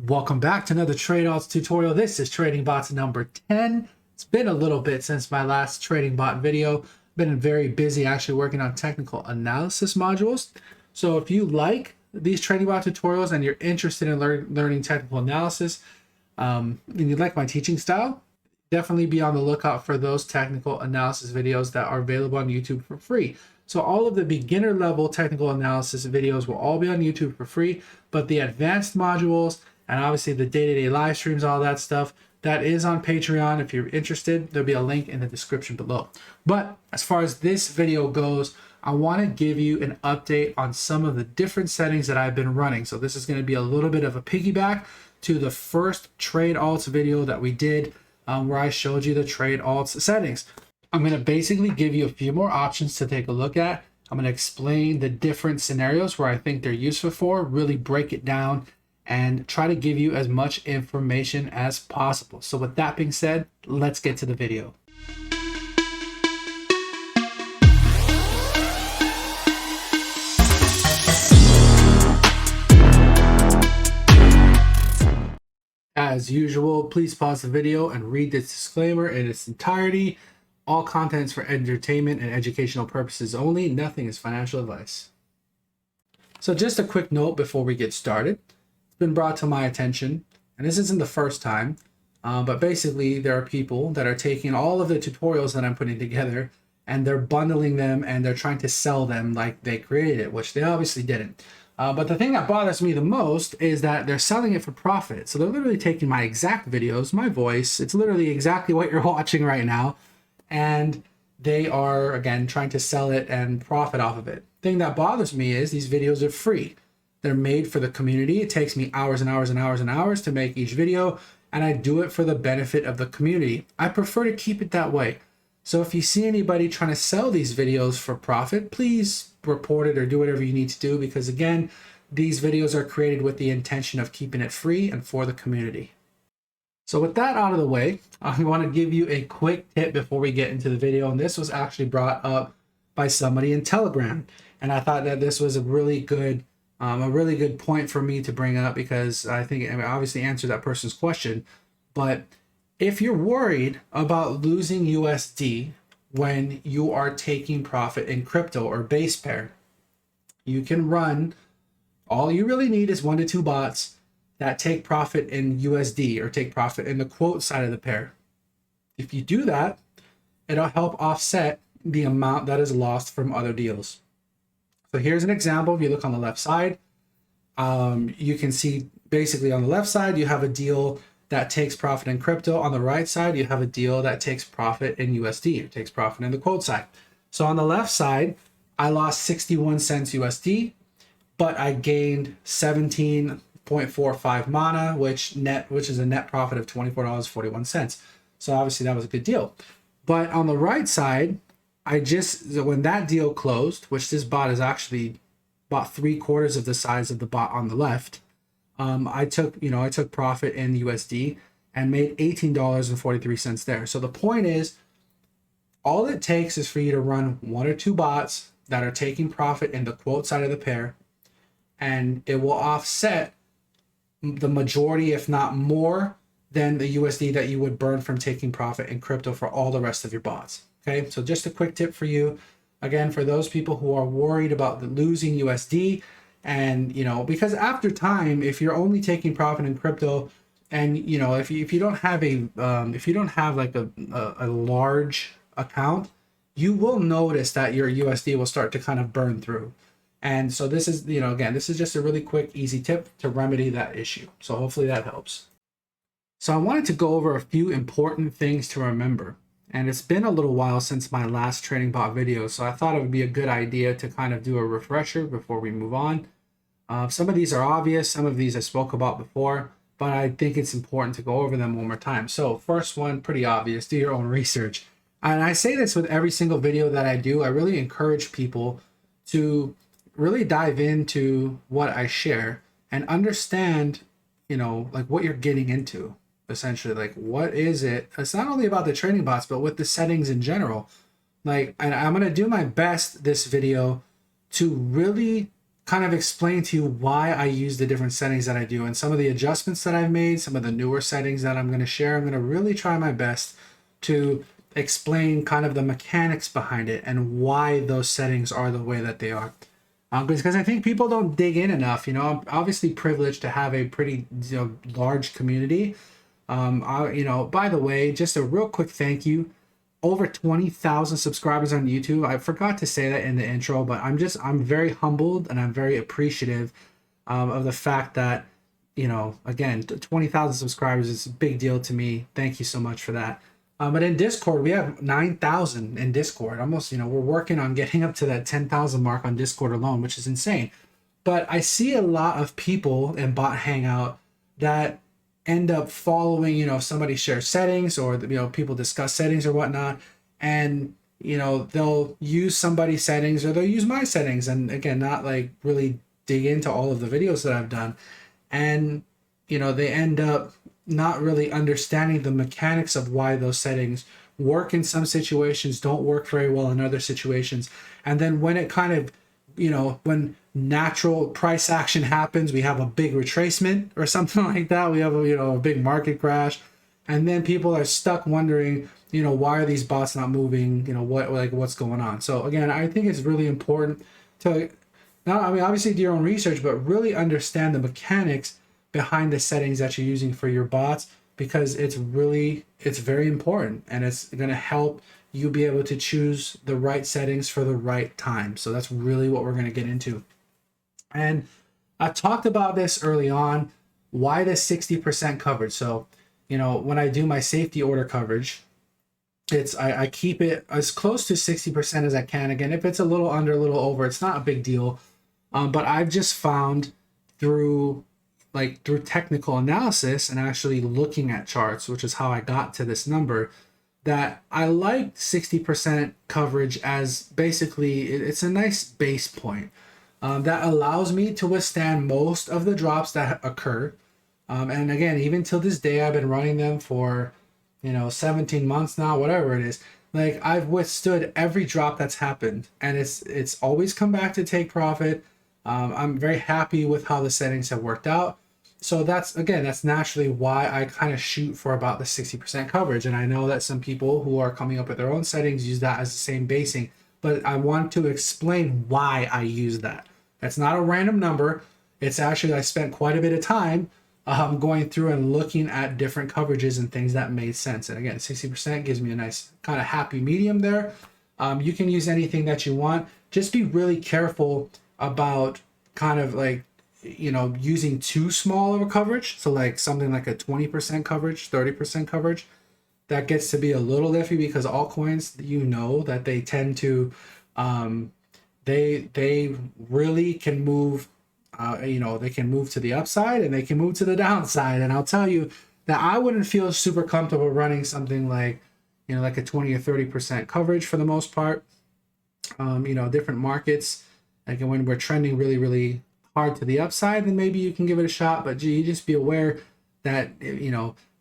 Welcome back to another Trade Alts tutorial. This is Trading Bots number 10. It's been a little bit since my last Trading Bot video. Been very busy actually working on technical analysis modules. So if you like these Trading Bot tutorials and you're interested in learning technical analysis, and you like my teaching style, definitely be on the lookout for those technical analysis videos that are available on YouTube for free. So all of the beginner level technical analysis videos will all be on YouTube for free, but the advanced modules and obviously the day-to-day live streams, all that stuff, that is on Patreon. If you're interested, there'll be a link in the description below. But as far as this video goes, I want to give you an update on some of the different settings that I've been running. So this is going to be a little bit of a piggyback to the first Trade Alts video that we did, where I showed you the Trade Alts settings. I'm going to basically give you a few more options to take a look at. I'm going to explain the different scenarios where I think they're useful for, really break it down, and try to give you as much information as possible. So with that being said, let's get to the video. As usual, please pause the video and read this disclaimer in its entirety. All content is for entertainment and educational purposes only. Nothing is financial advice. So just a quick note before we get started. It's been brought to my attention, and this isn't the first time, but basically there are people that are taking all of the tutorials that I'm putting together and they're bundling them and they're trying to sell them like they created it, which they obviously didn't. But the thing that bothers me the most is that they're selling it for profit. So they're literally taking my exact videos, my voice, it's literally exactly what you're watching right now, and they are, again, trying to sell it and profit off of it. The thing that bothers me is these videos are free. They're made for the community. It takes me hours and hours and hours and hours to make each video, and I do it for the benefit of the community. I prefer to keep it that way. So if you see anybody trying to sell these videos for profit, please report it or do whatever you need to do, because again, these videos are created with the intention of keeping it free and for the community. So with that out of the way, I want to give you a quick tip before we get into the video. And this was actually brought up by somebody in Telegram. And I thought that this was a really good point for me to bring up, because I think it obviously answered that person's question. But if you're worried about losing USD when you are taking profit in crypto or base pair, you can run, all you really need is 1 to 2 bots that take profit in USD or take profit in the quote side of the pair. If you do that, it'll help offset the amount that is lost from other deals. So here's an example. If you look on the left side, you can see basically on the left side, you have a deal that takes profit in crypto. On the right side, you have a deal that takes profit in USD, or takes profit in the quote side. So on the left side, I lost 61 cents USD, but I gained 17.45 mana, which is a net profit of $24.41. So obviously that was a good deal. But on the right side, when that deal closed, which this bot is actually about 3/4 of the size of the bot on the left, I took profit in USD and made $18.43 there. So the point is, all it takes is for you to run 1 or 2 bots that are taking profit in the quote side of the pair, and it will offset the majority, if not more, than the USD that you would burn from taking profit in crypto for all the rest of your bots. Okay, so just a quick tip for you. Again, for those people who are worried about losing USD, and because after time, if you're only taking profit in crypto, and if you don't have like a large account, you will notice that your USD will start to kind of burn through. And so this is, again, this is just a really quick, easy tip to remedy that issue. So hopefully that helps. So I wanted to go over a few important things to remember. And it's been a little while since my last Trading Bot video, so I thought it would be a good idea to kind of do a refresher before we move on. Some of these are obvious, some of these I spoke about before, but I think it's important to go over them one more time. So first one, pretty obvious, do your own research. And I say this with every single video that I do. I really encourage people to really dive into what I share and understand, like what you're getting into. Essentially, like, what is it? It's not only about the trading bots, but with the settings in general. And I'm going to do my best this video to really kind of explain to you why I use the different settings that I do and some of the adjustments that I've made, some of the newer settings that I'm going to share. I'm going to really try my best to explain kind of the mechanics behind it and why those settings are the way that they are. Because I think people don't dig in enough. You know, I'm obviously privileged to have a pretty large community. By the way, just a real quick thank you. Over 20,000 subscribers on YouTube. I forgot to say that in the intro, but I'm very humbled and I'm very appreciative of the fact that, again, 20,000 subscribers is a big deal to me. Thank you so much for that. But in Discord, we have 9,000 in Discord. Almost, we're working on getting up to that 10,000 mark on Discord alone, which is insane. But I see a lot of people in Bot Hangout that end up following, somebody shares settings or, people discuss settings or whatnot. And, they'll use somebody's settings or they'll use my settings. And again, not like really dig into all of the videos that I've done. And, they end up not really understanding the mechanics of why those settings work in some situations, don't work very well in other situations. And then when it kind of, when natural price action happens, we have a big retracement or something like that. We have a big market crash, and then people are stuck wondering, why are these bots not moving? What's going on? So again, I think it's really important to obviously do your own research, but really understand the mechanics behind the settings that you're using for your bots, because it's very important and it's going to help you be able to choose the right settings for the right time. So that's really what we're going to get into. And I talked about this early on, why the 60% coverage. So, when I do my safety order coverage, I keep it as close to 60% as I can. Again, if it's a little under, a little over, it's not a big deal. But I've just found through technical analysis and actually looking at charts, which is how I got to this number, that I like 60% coverage as basically it's a nice base point that allows me to withstand most of the drops that occur. And again, even till this day, I've been running them for 17 months now, whatever it is. Like, I've withstood every drop that's happened, and it's always come back to take profit. I'm very happy with how the settings have worked out. So that's naturally why I kind of shoot for about the 60% coverage. And I know that some people who are coming up with their own settings use that as the same basing, but I want to explain why I use that. That's not a random number. It's actually, I spent quite a bit of time going through and looking at different coverages and things that made sense. And again, 60% gives me a nice kind of happy medium there. You can use anything that you want. Just be really careful about kind of using too small of a coverage. So like something like a 20% coverage, 30% coverage, that gets to be a little iffy, because altcoins, that they tend to, they really can move, they can move to the upside and they can move to the downside. And I'll tell you that I wouldn't feel super comfortable running something like, like a 20 or 30% coverage for the most part. Different markets, like when we're trending really, really hard to the upside, then maybe you can give it a shot. But you just be aware that,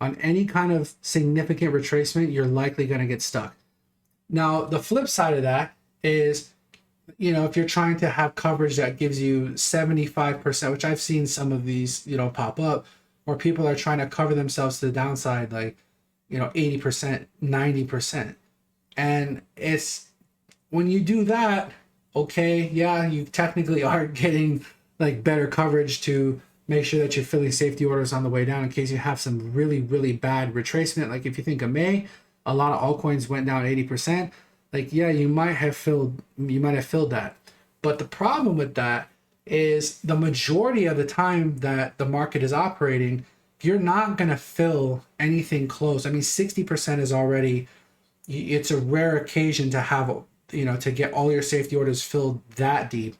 on any kind of significant retracement, you're likely going to get stuck. Now, the flip side of that is, if you're trying to have coverage that gives you 75%, which I've seen some of these, pop up, where people are trying to cover themselves to the downside, 80%, 90%. And it's, when you do that, okay, yeah, you technically are getting better coverage to make sure that you're filling safety orders on the way down in case you have some really, really bad retracement. Like if you think of May, a lot of altcoins went down 80%. Yeah, you might have filled that. But the problem with that is the majority of the time that the market is operating, you're not going to fill anything close. I mean, 60% is already, it's a rare occasion to have, to get all your safety orders filled that deep.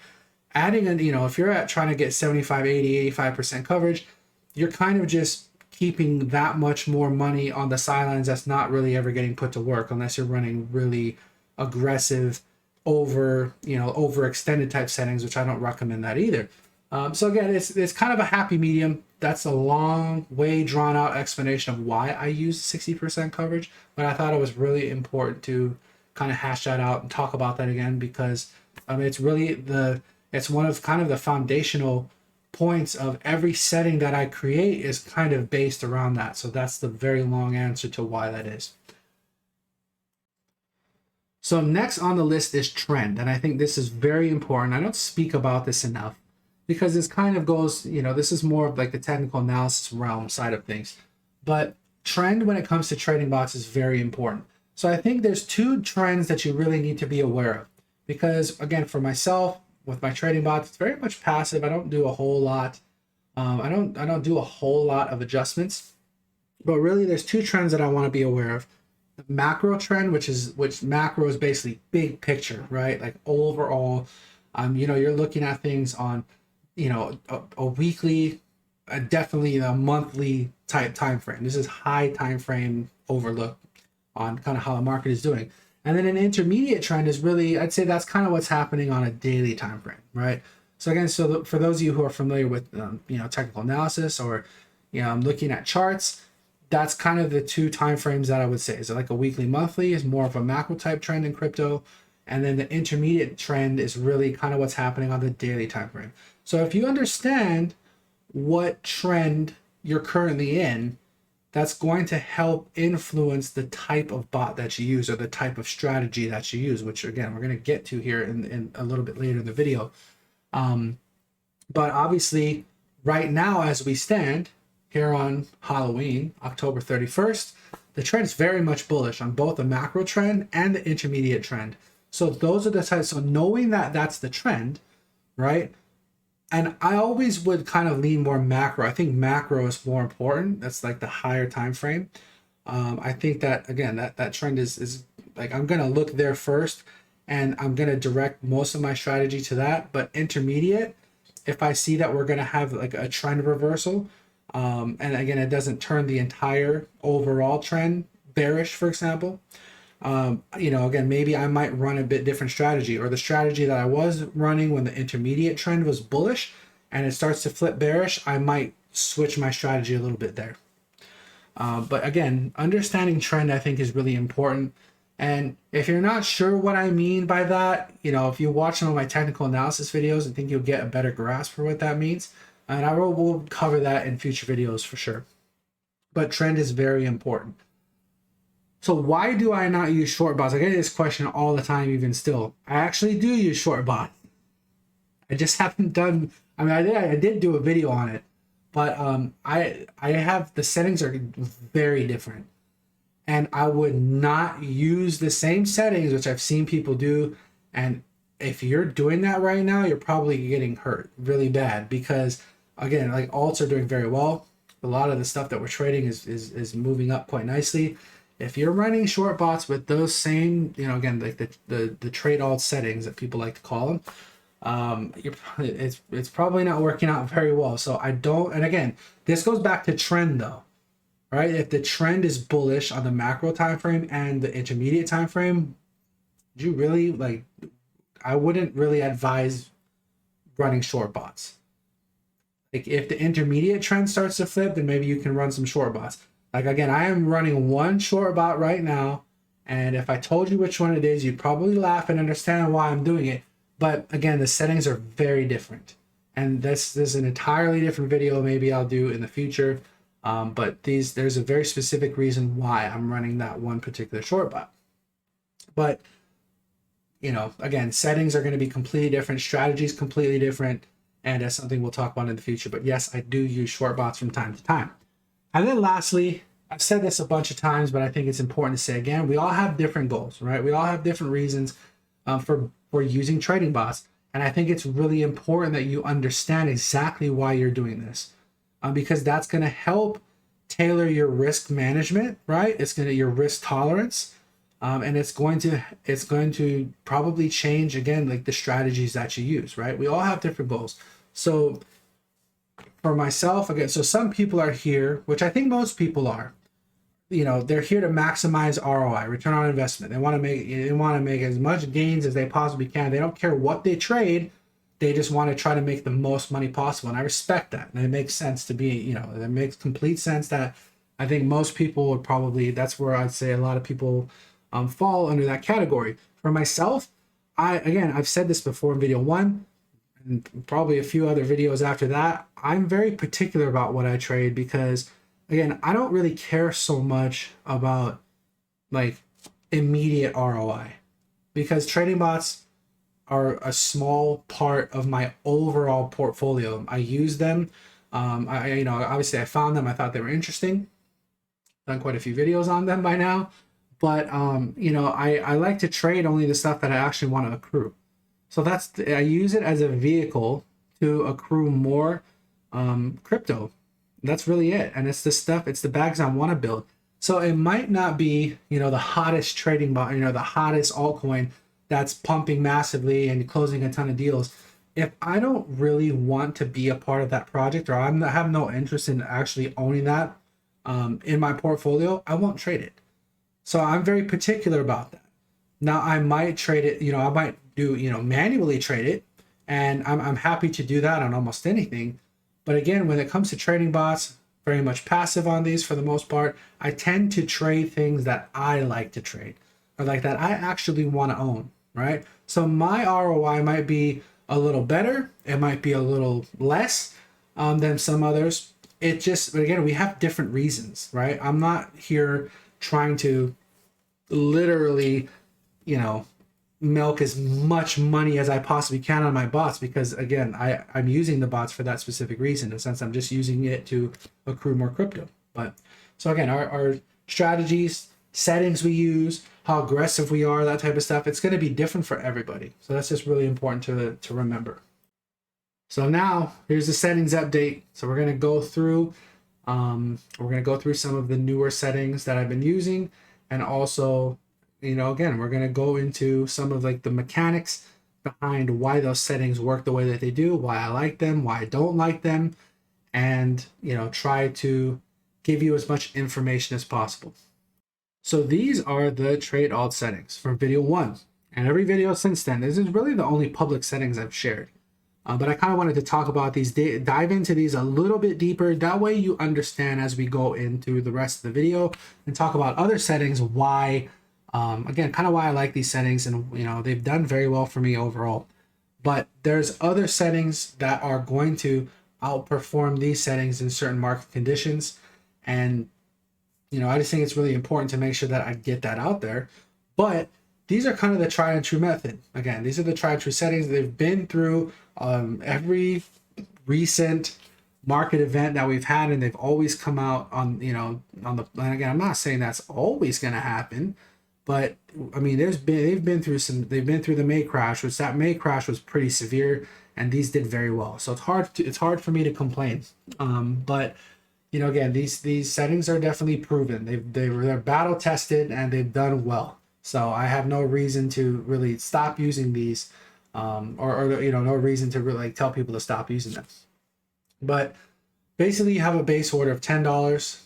Adding if you're trying to get 75, 80, 85% coverage, you're kind of just keeping that much more money on the sidelines that's not really ever getting put to work unless you're running really aggressive overextended type settings, which I don't recommend that either. So again, it's kind of a happy medium. That's a long way drawn out explanation of why I use 60% coverage, but I thought it was really important to kind of hash that out and talk about that again, because it's really It's one of kind of the foundational points of every setting that I create is kind of based around that. So that's the very long answer to why that is. So next on the list is trend. And I think this is very important. I don't speak about this enough because this kind of goes, this is more of like the technical analysis realm side of things. But trend when it comes to trading bots is very important. So I think there's two trends that you really need to be aware of. Because again, for myself, with my trading bots, it's very much passive. I don't do a whole lot. I don't do a whole lot of adjustments. But really, there's two trends that I want to be aware of. The macro trend, which macro is basically big picture, right? Like overall, you're looking at things on, a weekly, definitely a monthly type time frame. This is high time frame overlook on kind of how the market is doing. And then an intermediate trend is really, I'd say that's kind of what's happening on a daily time frame, right? So again, for those of you who are familiar with, technical analysis or, looking at charts, that's kind of the two time frames that I would say. So like a weekly, monthly is more of a macro type trend in crypto. And then the intermediate trend is really kind of what's happening on the daily time frame. So if you understand what trend you're currently in, that's going to help influence the type of bot that you use or the type of strategy that you use, which again, we're going to get to here in a little bit later in the video. But obviously right now, as we stand here on Halloween, October 31st, the trend is very much bullish on both the macro trend and the intermediate trend. So those are the types. So knowing that that's the trend, right? And I always would kind of lean more macro. I think macro is more important. That's like the higher time frame. I think that again, that trend is like I'm gonna look there first, and I'm gonna direct most of my strategy to that. But intermediate, if I see that we're gonna have like a trend reversal, and again, it doesn't turn the entire overall trend bearish, for example. Again, maybe I might run a bit different strategy, or the strategy that I was running when the intermediate trend was bullish and it starts to flip bearish, I might switch my strategy a little bit there. But again, understanding trend I think is really important. And if you're not sure what I mean by that, if you watch some of my technical analysis videos, I think you'll get a better grasp for what that means. And we'll cover that in future videos for sure. But trend is very important. So why do I not use short bots? I get this question all the time, even still. I actually do use short bots. I just haven't done, I did do a video on it, but I have, the settings are very different. And I would not use the same settings, which I've seen people do. And if you're doing that right now, you're probably getting hurt really bad because, again, like alts are doing very well. A lot of the stuff that we're trading is moving up quite nicely. If you're running short bots with those same, again, like the trade alt settings that people like to call them, it's probably not working out very well. So I don't, and again, this goes back to trend though, right? If the trend is bullish on the macro time frame and the intermediate time frame, you really I wouldn't really advise running short bots. Like if the intermediate trend starts to flip, then maybe you can run some short bots. Like again, I am running one short bot right now, and if I told you which one it is, you'd probably laugh and understand why I'm doing it. But again, the settings are very different, and this is an entirely different video maybe I'll do in the future. But there's a very specific reason why I'm running that one particular short bot. But again, settings are going to be completely different, strategies completely different, and that's something we'll talk about in the future. But yes, I do use short bots from time to time. And then lastly, I've said this a bunch of times, but I think it's important to say again, we all have different goals, right? We all have different reasons for using trading bots. And I think it's really important that you understand exactly why you're doing this, because that's going to help tailor your risk management, right? It's going to your risk tolerance, and it's going to probably change again, like the strategies that you use, right? We all have different goals. So for myself, again, so some people are here, which I think most people are, they're here to maximize ROI, return on investment. They want to make as much gains as they possibly can. They don't care what they trade. They just want to try to make the most money possible. And I respect that. And it makes sense to be, it makes complete sense that I think most people would probably, that's where I'd say a lot of people fall under that category. For myself, I've said this before in video 1, and probably a few other videos after that, I'm very particular about what I trade because, again, I don't really care so much about like immediate ROI because trading bots are a small part of my overall portfolio. I use them. Obviously I found them. I thought they were interesting. Done quite a few videos on them by now. But, I like to trade only the stuff that I actually want to accrue. So I use it as a vehicle to accrue more crypto. That's really it. And it's the bags I want to build. So it might not be, the hottest trading bot, the hottest altcoin that's pumping massively and closing a ton of deals. If I don't really want to be a part of that project, or I have no interest in actually owning that in my portfolio, I won't trade it. So I'm very particular about that. Now I might trade it, I might do, manually trade it, and I'm happy to do that on almost anything. But again, when it comes to trading bots, very much passive on these for the most part. I tend to trade things that I like to trade, or like that I actually want to own, right? So my ROI might be a little better. It might be a little less than some others. But again, we have different reasons, right? I'm not here trying to literally, milk as much money as I possibly can on my bots because, again, I'm using the bots for that specific reason. In a sense, I'm just using it to accrue more crypto. But so again, our strategies, settings we use, how aggressive we are, that type of stuff, it's going to be different for everybody. So that's just really important to remember. So now here's the settings update. So we're going to go through some of the newer settings that I've been using, and also, again, we're going to go into some of like the mechanics behind why those settings work the way that they do, why I like them, why I don't like them, and, try to give you as much information as possible. So these are the trade alt settings from video 1. And every video since then, this is really the only public settings I've shared. But I kind of wanted to talk about these, dive into these a little bit deeper. That way you understand as we go into the rest of the video and talk about other settings, why, again, kind of why I like these settings, and, they've done very well for me overall. But there's other settings that are going to outperform these settings in certain market conditions. And, I just think it's really important to make sure that I get that out there. But these are kind of the tried and true method. Again, these are the tried and true settings. They've been through every recent market event that we've had, and they've always come out on the. And again, I'm not saying that's always going to happen, but I mean, they've been through the May crash, which that May crash was pretty severe, and these did very well. So it's hard for me to complain. But again, these settings are definitely proven. They're battle tested and they've done well. So I have no reason to really stop using these, or no reason to really tell people to stop using them. But basically, you have a base order of $10,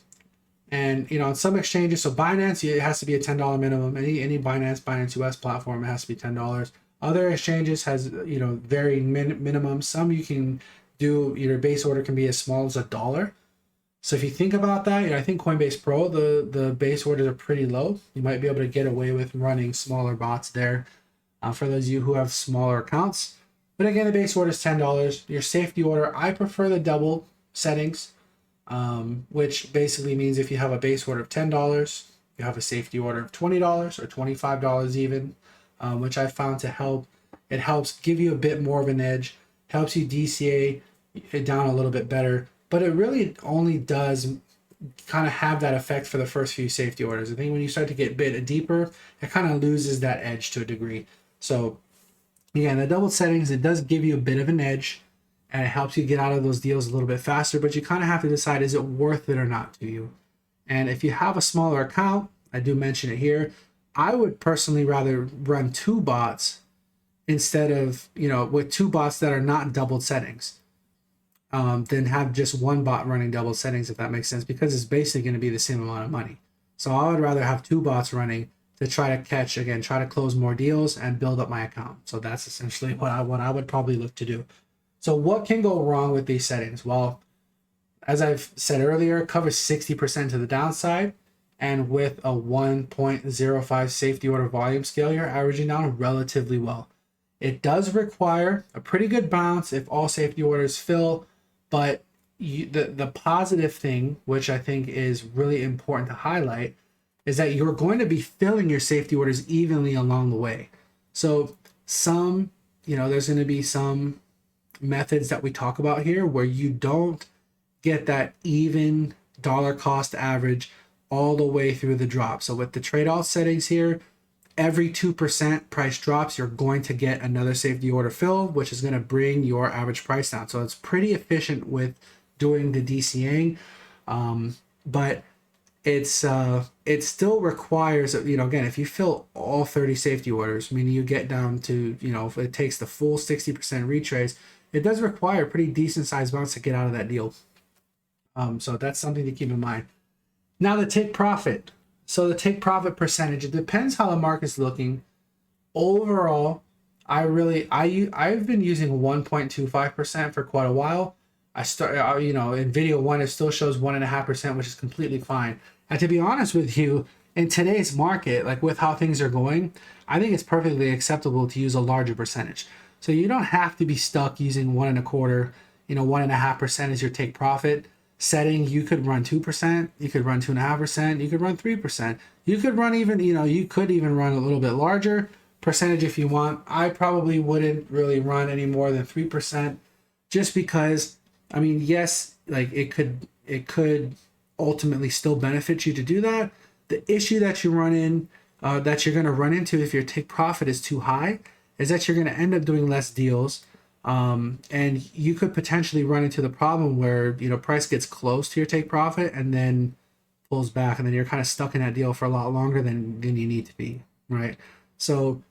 and on some exchanges, so Binance, it has to be a $10 minimum. Any Binance US platform, it has to be $10. Other exchanges has very minimum. Some you can do, your base order can be as small as $1. So if you think about that, I think Coinbase Pro, the base orders are pretty low. You might be able to get away with running smaller bots there for those of you who have smaller accounts. But again, the base order is $10. Your safety order, I prefer the double settings, which basically means if you have a base order of $10, you have a safety order of $20 or $25 even, which I found to help. It helps give you a bit more of an edge, helps you DCA it down a little bit better. But it really only does kind of have that effect for the first few safety orders. I think when you start to get a bit deeper, it kind of loses that edge to a degree. So again, the double settings, it does give you a bit of an edge, and it helps you get out of those deals a little bit faster, but you kind of have to decide, is it worth it or not to you? And if you have a smaller account, I do mention it here, I would personally rather run 2 bots instead of, with 2 bots that are not doubled settings. Than have just 1 bot running double settings, if that makes sense, because it's basically going to be the same amount of money. So I would rather have 2 bots running to try to close more deals and build up my account. So that's essentially what I would probably look to do. So what can go wrong with these settings? Well, as I've said earlier, it covers 60% to the downside, and with a 1.05 safety order volume scale, you're averaging down relatively well. It does require a pretty good bounce if all safety orders fill, but the positive thing, which I think is really important to highlight, is that you're going to be filling your safety orders evenly along the way. So some, there's going to be some methods that we talk about here where you don't get that even dollar cost average all the way through the drop. So with the trade alt settings here, every 2% price drops, you're going to get another safety order fill, which is going to bring your average price down. So it's pretty efficient with doing the DCAing, but it still requires, again, if you fill all 30 safety orders, meaning you get down to, if it takes the full 60% retrace, it does require a pretty decent size bounce to get out of that deal. So that's something to keep in mind. Now the take profit. So the take profit percentage, it depends how the market's looking. Overall, I've been using 1.25% for quite a while. I start, in video one, it still shows 1.5%, which is completely fine. And to be honest with you, in today's market, like with how things are going, I think it's perfectly acceptable to use a larger percentage. So you don't have to be stuck using 1.25%, 1.5% is your take profit setting. You could run 2%, you could run 2.5%, you could run 3%. You could run even, you could even run a little bit larger percentage if you want. I probably wouldn't really run any more than 3%, just because, yes, like it could ultimately still benefit you to do that. The issue that you that you're going to run into if your take profit is too high is that you're going to end up doing less deals. And you could potentially run into the problem where, price gets close to your take profit and then pulls back, and then you're kind of stuck in that deal for a lot longer than you need to be, right? So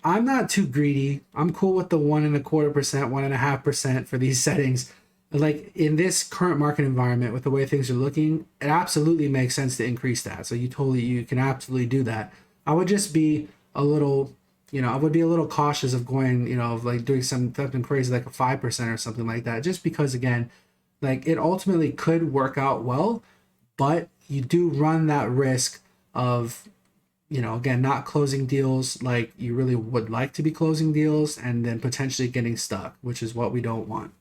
I'm not too greedy. I'm cool with the 1.25%, 1.5% for these settings. Like in this current market environment with the way things are looking, it absolutely makes sense to increase that. So you can absolutely do that. I would just be a little, I would be a little cautious of going, of like doing something crazy like a 5% or something like that, just because, again, like it ultimately could work out well, but you do run that risk of, again, not closing deals like you really would like to be closing deals and then potentially getting stuck, which is what we don't want.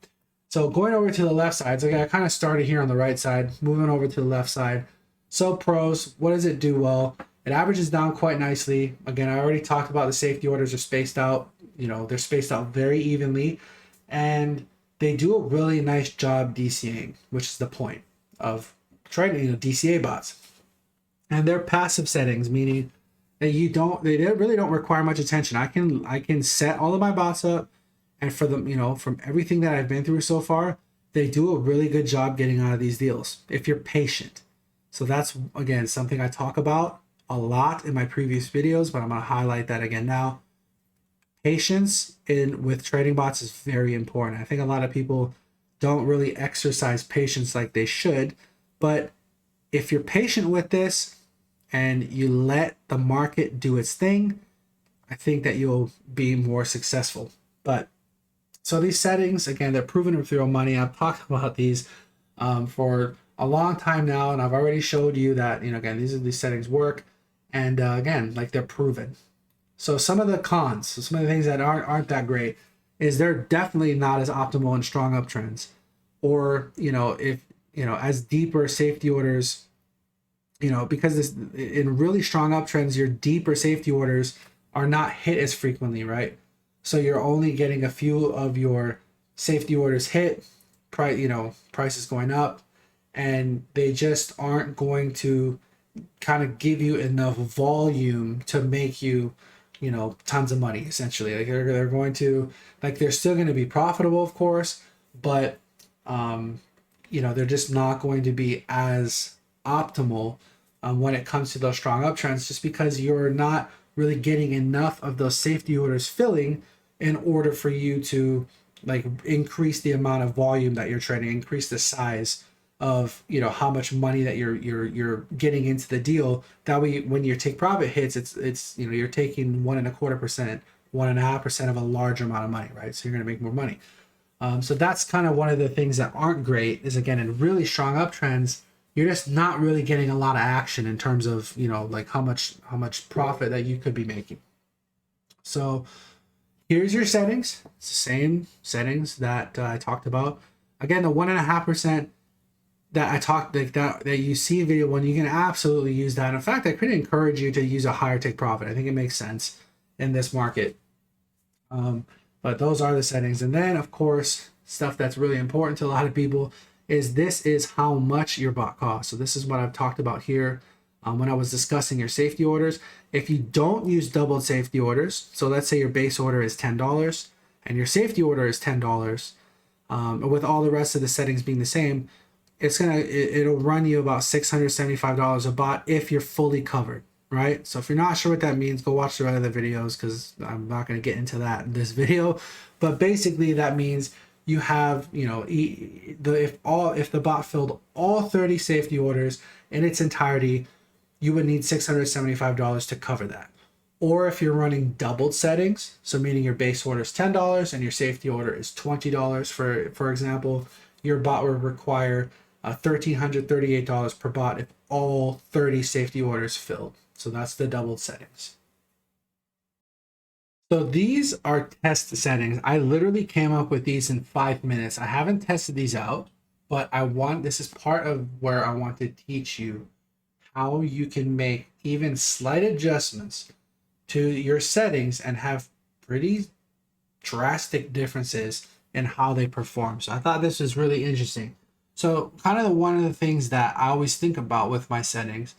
So going over to the left side, so I kind of started here on the right side, moving over to the left side. So pros, what does it do well? It averages down quite nicely. Again, I already talked about the safety orders are spaced out. They're spaced out very evenly, and they do a really nice job DCAing, which is the point of trading, DCA bots. And they're passive settings, meaning that they really don't require much attention. I can set all of my bots up, and for them, from everything that I've been through so far, they do a really good job getting out of these deals if you're patient. So that's, again, something I talk about a lot in my previous videos, but I'm going to highlight that again now. Patience with trading bots is very important. I think a lot of people don't really exercise patience like they should, but if you're patient with this and you let the market do its thing, I think that you'll be more successful. But so these settings, again, they're proven to throw money. I've talked about these for a long time now, and I've already showed you that, again, these settings work. And again, like they're proven. So some of the cons, some of the things that aren't that great, is they're definitely not as optimal in strong uptrends, or if as deeper safety orders, because in really strong uptrends, your deeper safety orders are not hit as frequently, right? So you're only getting a few of your safety orders hit, price is going up, and they just aren't going to kind of give you enough volume to make you, tons of money, essentially. Like they're going to, like, they're still going to be profitable, of course, but they're just not going to be as optimal when it comes to those strong uptrends, just because you're not really getting enough of those safety orders filling in order for you to like increase the amount of volume that you're trading, increase the size of how much money that you're getting into the deal. That way, when your take profit hits, it's you're taking 1.25%, 1.5% of a larger amount of money, right? So you're going to make more money. So that's kind of one of the things that aren't great. Is, again, in really strong uptrends, you're just not really getting a lot of action in terms of like how much profit that you could be making. So Here's your settings. It's the same settings that I talked about. Again, the 1.5% that I talked like that you see in video one, you can absolutely use that. In fact, I could encourage you to use a higher take profit. I think it makes sense in this market. But those are the settings. And then, of course, stuff that's really important to a lot of people is this is how much your bot costs. So this is what I've talked about here when I was discussing your safety orders. If you don't use doubled safety orders, so let's say your base order is $10 and your safety order is $10, with all the rest of the settings being the same, it'll run you about $675 a bot if you're fully covered, right? So if you're not sure what that means, go watch the rest of the videos because I'm not going to get into that in this video. But basically that means you have, you know, if the bot filled all 30 safety orders in its entirety, you would need $675 to cover that. Or if you're running doubled settings, so meaning your base order is $10 and your safety order is $20, for example, your bot would require $1,338 per bot if all 30 safety orders filled. So that's the doubled settings. So these are test settings. I literally came up with these in 5 minutes. I haven't tested these out, but this is part of where I want to teach you how you can make even slight adjustments to your settings and have pretty drastic differences in how they perform. So I thought this was really interesting. So kind of one of the things that I always think about with my settings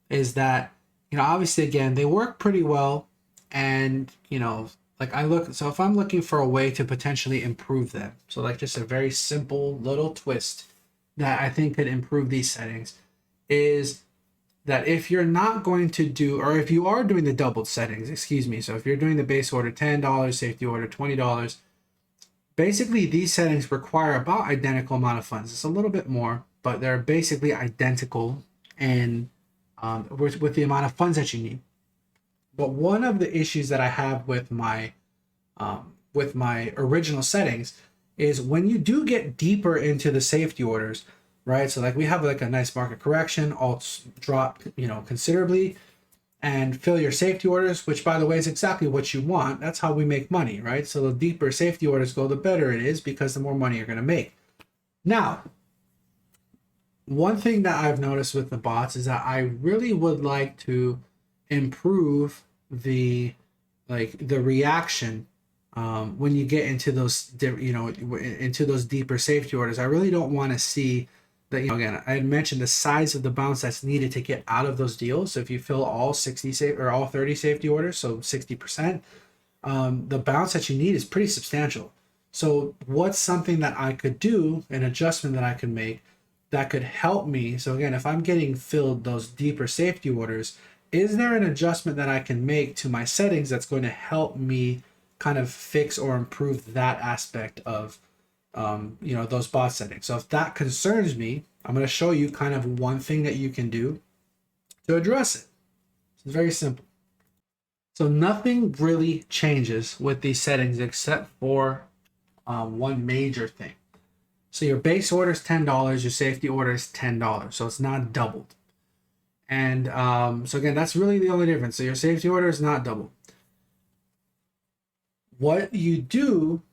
is that, you know, obviously, again, they work pretty well. And, you know, like so if I'm looking for a way to potentially improve them, so like just a very simple little twist that I think could improve these settings is that if you're not going to do, or if you are doing the doubled settings, excuse me, so if you're doing the base order $10, safety order $20, basically these settings require about identical amount of funds. It's a little bit more, but they're basically identical and with the amount of funds that you need. But one of the issues that I have with my original settings is when you do get deeper into the safety orders, right? So like we have like a nice market correction, alts drop, you know, considerably, and fill your safety orders, which by the way is exactly what you want. That's how we make money, right? So the deeper safety orders go, the better it is because the more money you're going to make. Now, one thing that I've noticed with the bots is that I really would like to improve the reaction when you get into those, you know, into those deeper safety orders. I really don't want to see that, you know, again, I had mentioned the size of the bounce that's needed to get out of those deals. So if you fill all 60 or all 30 safety orders, so 60%, the bounce that you need is pretty substantial. So what's something that I could do, an adjustment that I could make that could help me? So again, if I'm getting filled those deeper safety orders, is there an adjustment that I can make to my settings that's going to help me kind of fix or improve that aspect of, you know, those bot settings? So if that concerns me, I'm going to show you kind of one thing that you can do to address it. It's very simple. So nothing really changes with these settings except for one major thing. So your base order is $10, your safety order is $10, so it's not doubled. And so again, that's really the only difference. So your safety order is not doubled. What you do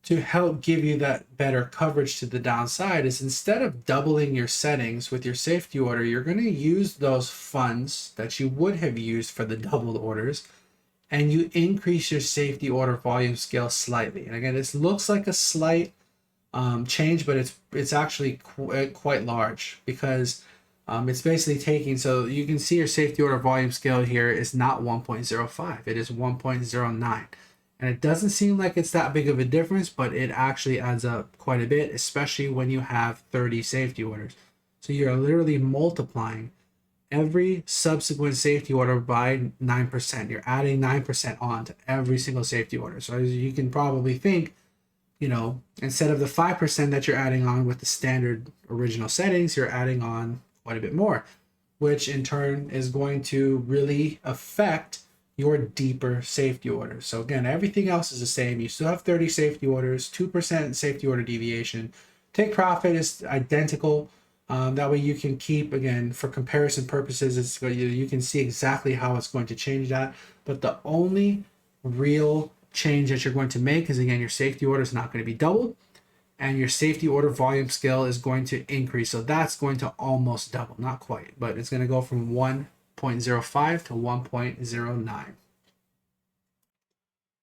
to help give you that better coverage to the downside is instead of doubling your settings with your safety order, you're going to use those funds that you would have used for the doubled orders, and you increase your safety order volume scale slightly. And again, this looks like a slight change, but it's actually quite large because it's basically taking, so you can see your safety order volume scale here is not 1.05, it is 1.09. And it doesn't seem like it's that big of a difference, but it actually adds up quite a bit, especially when you have 30 safety orders. So you're literally multiplying every subsequent safety order by 9%. You're adding 9% on to every single safety order. So as you can probably think, you know, instead of the 5% that you're adding on with the standard original settings, you're adding on quite a bit more, which in turn is going to really affect your deeper safety orders. So again, everything else is the same. You still have 30 safety orders, 2% safety order deviation. Take profit is identical. That way you can keep, again, for comparison purposes, you can see exactly how it's going to change that. But the only real change that you're going to make is, again, your safety order is not going to be doubled, and your safety order volume scale is going to increase. So that's going to almost double, not quite, but it's going to go from 1.05 to 1.09.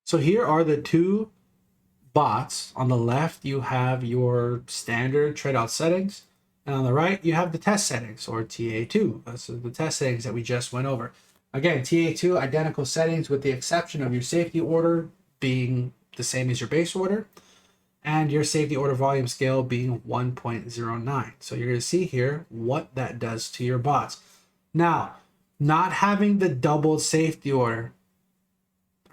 So here are the two bots. On the left, you have your standard trade out settings, and on the right, you have the test settings, or TA2. That's the test settings that we just went over. Again, TA2, identical settings with the exception of your safety order being the same as your base order, and your safety order volume scale being 1.09. So you're going to see here what that does to your bots. Now, not having the doubled safety order.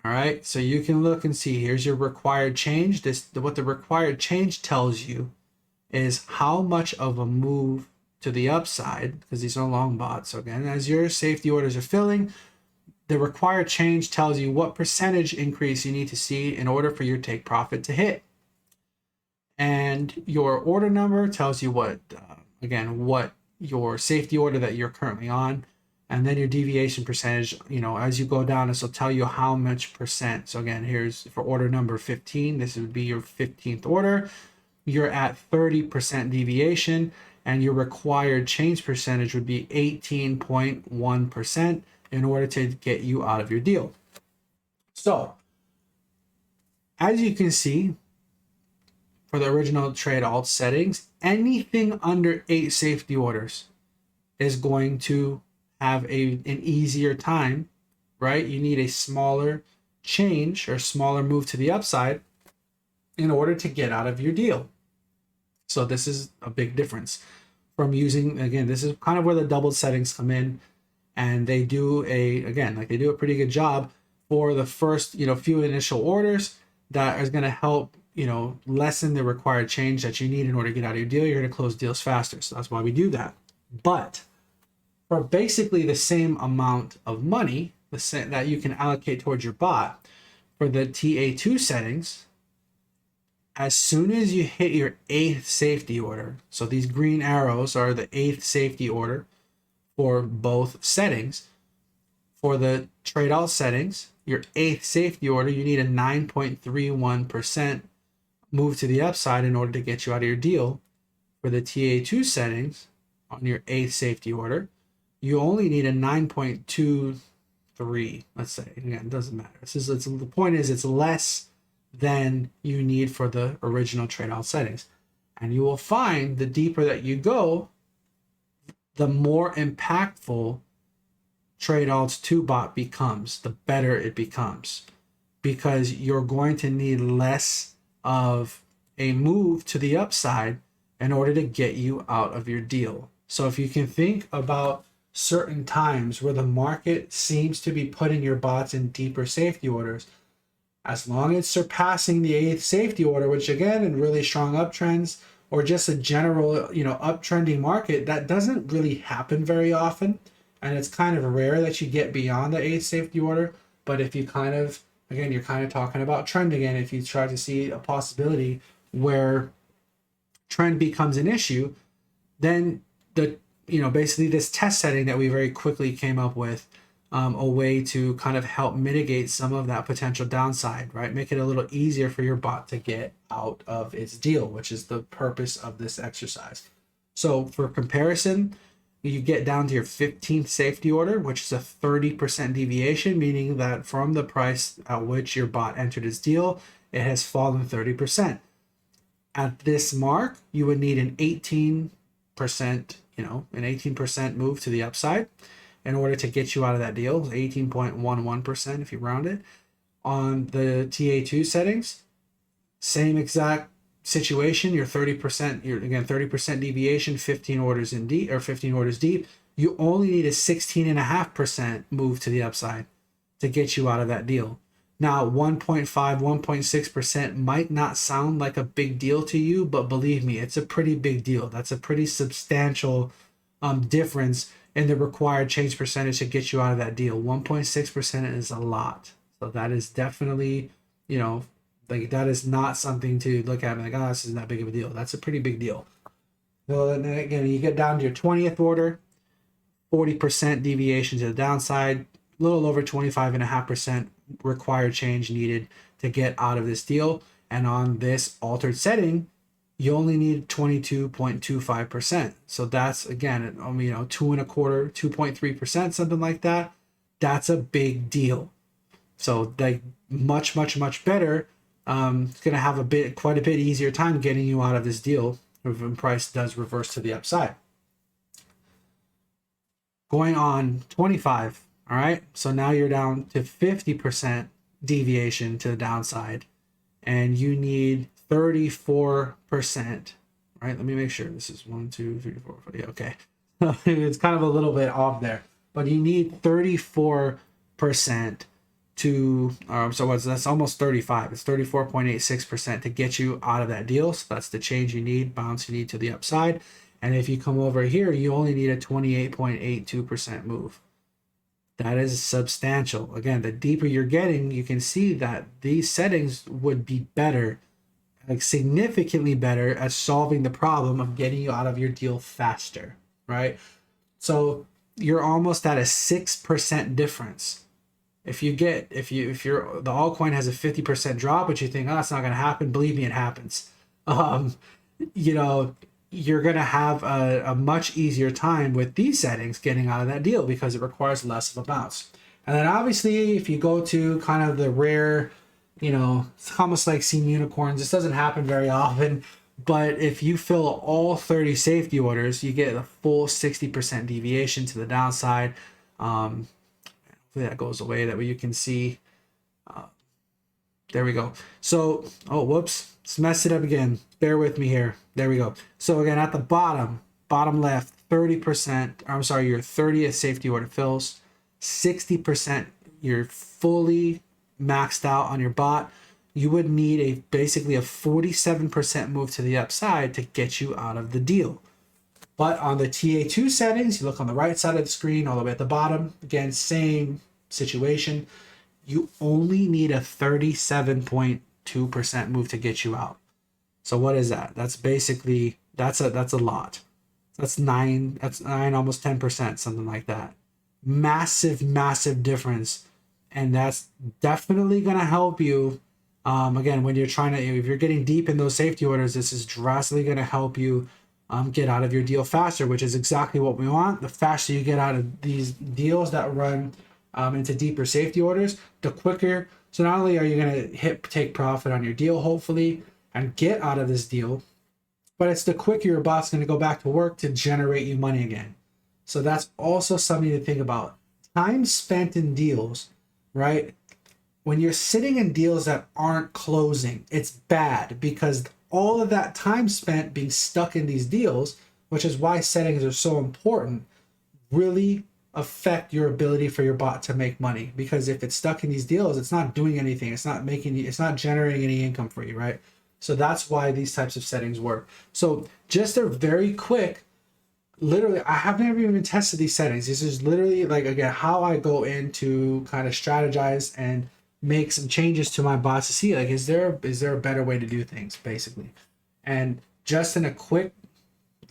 All right, so you can look and see, here's your required change. What the required change tells you is how much of a move to the upside, because these are long bots. So again, as your safety orders are filling, the required change tells you what percentage increase you need to see in order for your take profit to hit. And your order number tells you what, again, what your safety order that you're currently on. And then your deviation percentage, as you go down, this will tell you how much percent. So again, here's for order number 15. This would be your 15th order. You're at 30% deviation, and your required change percentage would be 18.1% in order to get you out of your deal. So as you can see, for the original trade alt settings, anything under 8 safety orders is going to have an easier time, right? You need a smaller change or smaller move to the upside in order to get out of your deal. So this is a big difference from using, again, this is kind of where the doubled settings come in, and they do a pretty good job for the first, few initial orders that is going to help, lessen the required change that you need in order to get out of your deal. You're going to close deals faster. So that's why we do that. But for basically the same amount of money that you can allocate towards your bot, for the TA2 settings, as soon as you hit your 8th safety order, so these green arrows are the 8th safety order for both settings. For the trade out settings, your 8th safety order, you need a 9.31% move to the upside in order to get you out of your deal. For the TA2 settings, on your 8th safety order, you only need a 9.23, let's say. Again, it doesn't matter. The point is, it's less than you need for the original trade out settings. And you will find the deeper that you go, the more impactful trade alts 2 bot becomes, the better it becomes, because you're going to need less of a move to the upside in order to get you out of your deal. So if you can think about certain times where the market seems to be putting your bots in deeper safety orders, as long as it's surpassing the 8th safety order, which again, in really strong uptrends or just a general, uptrending market, that doesn't really happen very often. And it's kind of rare that you get beyond the 8th safety order. But if you you're kind of talking about trend again, if you try to see a possibility where trend becomes an issue, then basically this test setting that we very quickly came up with, a way to kind of help mitigate some of that potential downside, right? Make it a little easier for your bot to get out of its deal, which is the purpose of this exercise. So for comparison, you get down to your 15th safety order, which is a 30% deviation, meaning that from the price at which your bot entered its deal, it has fallen 30%. At this mark, you would need an 18%, an 18% move to the upside in order to get you out of that deal. 18.11% if you round it. On the TA2 settings, same exact situation. You're 30%, you're again 30% deviation, 15 orders deep. You only need a 16.5% move to the upside to get you out of that deal. Now, 1.5, 1.6% might not sound like a big deal to you, but believe me, it's a pretty big deal. That's a pretty substantial difference in the required change percentage to get you out of that deal. 1.6% is a lot. So that is definitely, that is not something to look at and be like, oh, this isn't that big of a deal. That's a pretty big deal. So then again, you get down to your 20th order, 40% deviation to the downside, a little over 25.5% required change needed to get out of this deal. And on this altered setting, you only need 22.25%. So that's, again, 2.25, 2.3%, something like that. That's a big deal. So like much, much, much better. It's going to have quite a bit easier time getting you out of this deal when price does reverse to the upside. Going on 25. All right. So now you're down to 50% deviation to the downside, and you need 34%. Right. Let me make sure this is 1, 2, 3, 4, 5. Yeah. Okay. It's kind of a little bit off there, but you need 34% to, that's almost 35. It's 34.86% to get you out of that deal. So that's the change you need, bounce you need to the upside. And if you come over here, you only need a 28.82% move. That is substantial. Again, the deeper you're getting, you can see that these settings would be better, like significantly better at solving the problem of getting you out of your deal faster, right? So you're almost at a 6% difference. If the altcoin has a 50% drop, but you think, oh, it's not going to happen, believe me, it happens. You're going to have a much easier time with these settings getting out of that deal because it requires less of a bounce. And then obviously, if you go to kind of the rare, it's almost like seeing unicorns. This doesn't happen very often, but if you fill all 30 safety orders, you get a full 60% deviation to the downside. That goes away, that way you can see. There we go. So, whoops, let's mess it up again. Bear with me here. There we go. So again, at the bottom left, 30%, your 30th safety order fills, 60% you're fully maxed out on your bot. You would need basically a 47% move to the upside to get you out of the deal. But on the TA2 settings, you look on the right side of the screen, all the way at the bottom, again, same situation. You only need a 37.2% move to get you out. So what is that? That's basically, that's a lot. That's nine, almost 10%, something like that. Massive, massive difference. And that's definitely going to help you. Again, when you're if you're getting deep in those safety orders, this is drastically going to help you get out of your deal faster, which is exactly what we want. The faster you get out of these deals that run into deeper safety orders, the quicker. So not only are you going to take profit on your deal, hopefully, and get out of this deal, but it's the quicker your bot's going to go back to work to generate you money again. So that's also something to think about. Time spent in deals, right? When you're sitting in deals that aren't closing, it's bad because all of that time spent being stuck in these deals, which is why settings are so important, really affect your ability for your bot to make money. Because if it's stuck in these deals, it's not doing anything. It's not generating any income for you, right? So that's why these types of settings work. So just a very quick, literally, I have never even tested these settings. This is literally like, again, how I go in to kind of strategize and make some changes to my bots to see, like, is there a better way to do things, basically. And just in a quick,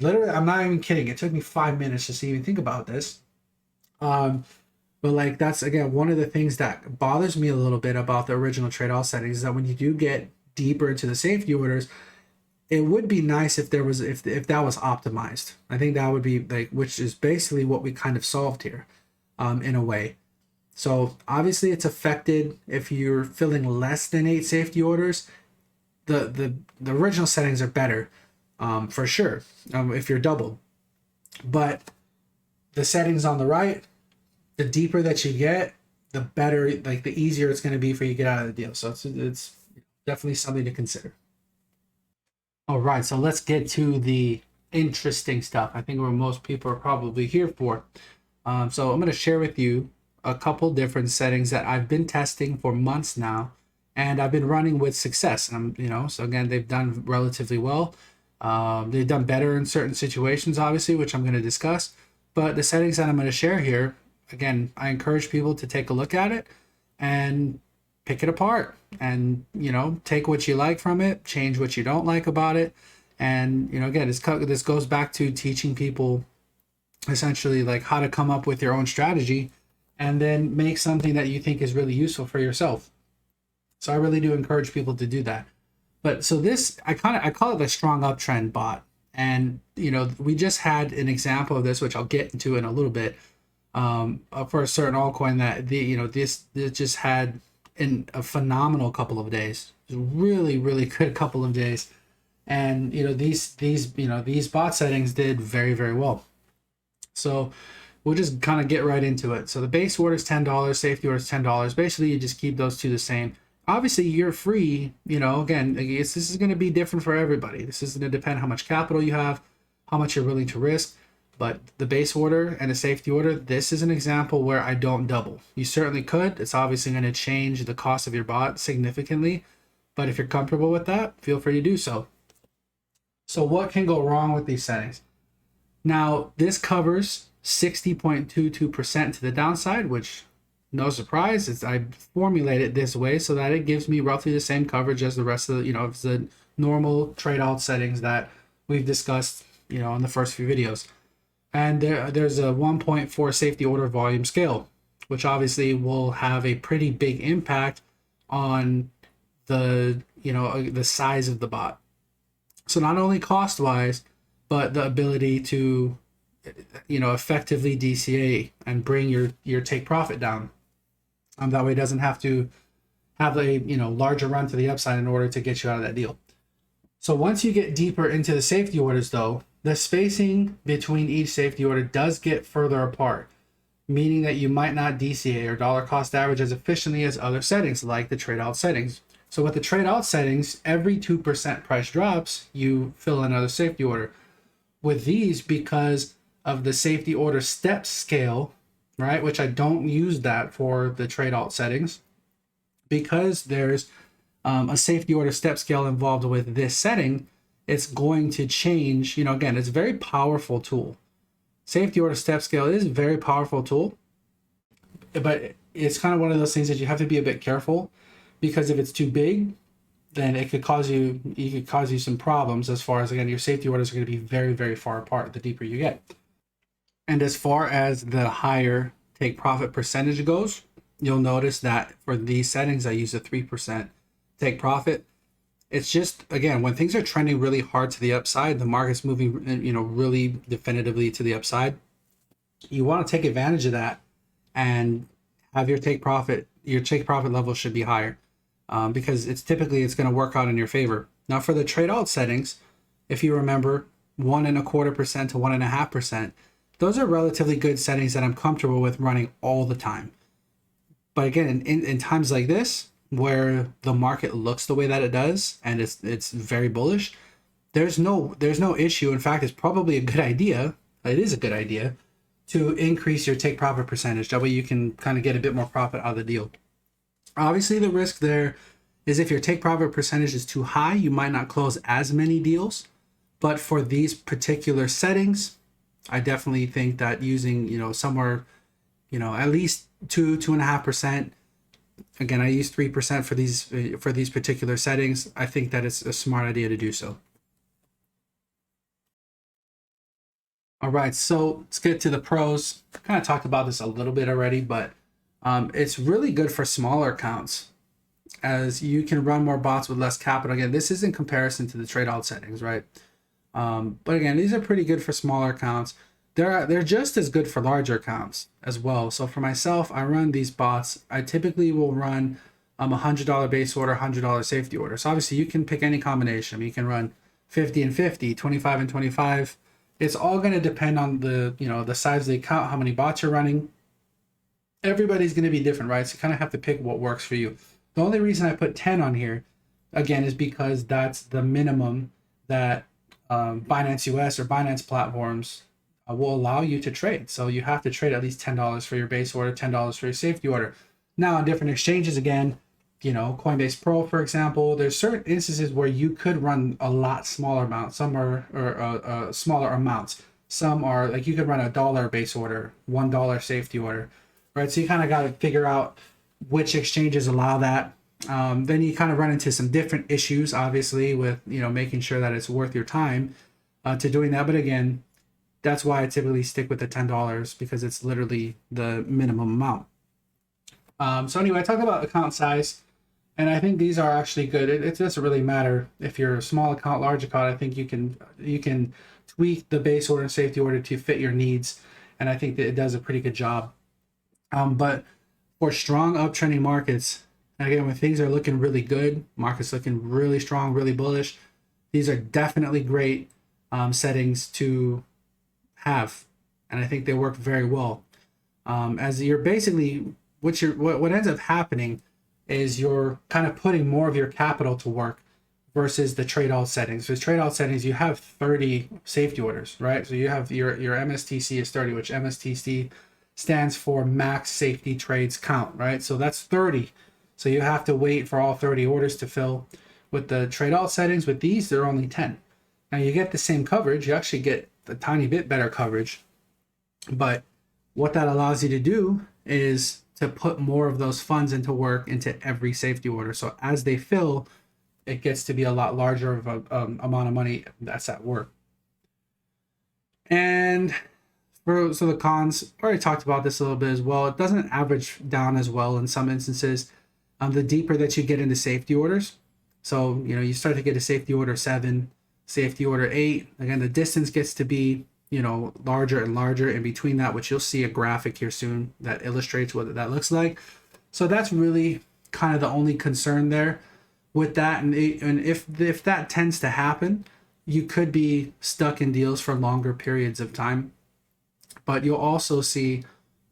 literally, I'm not even kidding, it took me 5 minutes just to even think about this. But like, that's, again, one of the things that bothers me a little bit about the original trade all settings is that when you do get deeper into the safety orders, it would be nice if that was optimized. I think that would be like, which is basically what we kind of solved here, in a way. So obviously it's affected if you're filling less than 8 safety orders. The original settings are better, for sure, if you're doubled. But the settings on the right, the deeper that you get, the better, like the easier it's going to be for you to get out of the deal. So it's definitely something to consider. All right, so let's get to the interesting stuff. I think what most people are probably here for. So I'm going to share with you a couple different settings that I've been testing for months now, and I've been running with success. And so again, they've done relatively well. They've done better in certain situations, obviously, which I'm going to discuss. But the settings that I'm going to share here, again, I encourage people to take a look at it and pick it apart, and take what you like from it, change what you don't like about it. And again, this goes back to teaching people essentially like how to come up with your own strategy and then make something that you think is really useful for yourself. So I really do encourage people to do that. But so this, I call it the strong uptrend bot. And, you know, we just had an example of this, which I'll get into in a little bit, for a certain altcoin that this just had in a phenomenal couple of days, really, really good couple of days. And, you know, these bot settings did very, very well. So we'll just kind of get right into it. So the base order is $10, safety order is $10. Basically, you just keep those two the same. Obviously, you're free. You know, again, this is going to be different for everybody. This is going to depend how much capital you have, how much you're willing to risk. But the base order and the safety order, this is an example where I don't double. You certainly could. It's obviously going to change the cost of your bot significantly. But if you're comfortable with that, feel free to do so. So what can go wrong with these settings? Now, this covers 60.22% to the downside, which no surprise, I formulate it this way so that it gives me roughly the same coverage as the rest of the, the normal trade out settings that we've discussed, in the first few videos. And there's a 1.4 safety order volume scale, which obviously will have a pretty big impact on the, the size of the bot. So not only cost wise, but the ability to, effectively DCA and bring your take profit down. That way it doesn't have to have a, larger run to the upside in order to get you out of that deal. So once you get deeper into the safety orders though, the spacing between each safety order does get further apart, meaning that you might not DCA or dollar cost average as efficiently as other settings like the trade out settings. So with the trade out settings, every 2% price drops, you fill another safety order. With these, because of the safety order step scale, right, which I don't use that for the trade out settings, because there's a safety order step scale involved with this setting, it's going to change. Again, it's a very powerful tool. Safety order step scale is a very powerful tool, but it's kind of one of those things that you have to be a bit careful, because if it's too big, then it could cause you some problems as far as, again, your safety orders are going to be very, very far apart the deeper you get. And as far as the higher take profit percentage goes, you'll notice that for these settings, I use a 3% take profit. It's just, again, when things are trending really hard to the upside, the market's moving, really definitively to the upside, you want to take advantage of that and have your take profit level should be higher, because it's going to work out in your favor. Now for the trade out settings, if you remember, 1.25% to 1.5%, those are relatively good settings that I'm comfortable with running all the time. But again, in times like this, where the market looks the way that it does, and it's very bullish, there's no issue. In fact, it's probably a good idea. It is a good idea to increase your take profit percentage. That way you can kind of get a bit more profit out of the deal. Obviously, the risk there is if your take profit percentage is too high, you might not close as many deals. But for these particular settings, I definitely think that using, somewhere, at least 2.5%. Again, I use 3% for these particular settings. I think that it's a smart idea to do so. All right, so let's get to the pros. I kind of talked about this a little bit already, but it's really good for smaller accounts, as you can run more bots with less capital. Again, this is in comparison to the trade out settings, right? But again, these are pretty good for smaller accounts. They're just as good for larger accounts as well. So for myself, I run these bots. I typically will run $100 base order, $100 safety order. So obviously you can pick any combination. You can run 50 and 50, 25 and 25. It's all going to depend on the size of the account, how many bots you're running. Everybody's going to be different, right? So you kind of have to pick what works for you. The only reason I put 10 on here, again, is because that's the minimum that Binance US or Binance platforms will allow you to trade. So you have to trade at least $10 for your base order, $10 for your safety order. Now on different exchanges, again, Coinbase Pro, for example, there's certain instances where you could run a lot smaller amounts. Some are smaller amounts. Some are like you could run $1 base order, $1 safety order, right? So you kind of got to figure out which exchanges allow that. Then you kind of run into some different issues, obviously, with making sure that it's worth your time to doing that. But again, that's why I typically stick with the $10 because it's literally the minimum amount. So anyway, I talked about account size, and I think these are actually good. It doesn't really matter if you're a small account, large account. I think you can tweak the base order and safety order to fit your needs, and I think that it does a pretty good job. But for strong uptrending markets, again, when things are looking really good, markets looking really strong, really bullish, these are definitely great settings to have, and I think they work very well. As you're basically what ends up happening is you're kind of putting more of your capital to work versus the trade alt settings. With trade alt settings, you have 30 safety orders, right? So you have your MSTC is 30, which MSTC stands for max safety trades count, right? So that's 30. So you have to wait for all 30 orders to fill. With the trade alt settings, with these, they're only 10. Now you get the same coverage. You actually get a tiny bit better coverage. But what that allows you to do is to put more of those funds into work into every safety order. So as they fill, it gets to be a lot larger of a amount of money that's at work. And so the cons, I already talked about this a little bit as well. It doesn't average down as well in some instances. The deeper that you get into safety orders, so you start to get a safety order 7, safety order 8. Again, the distance gets to be larger and larger in between that, which you'll see a graphic here soon that illustrates what that looks like. So that's really kind of the only concern there with that. And if that tends to happen, you could be stuck in deals for longer periods of time. But you'll also see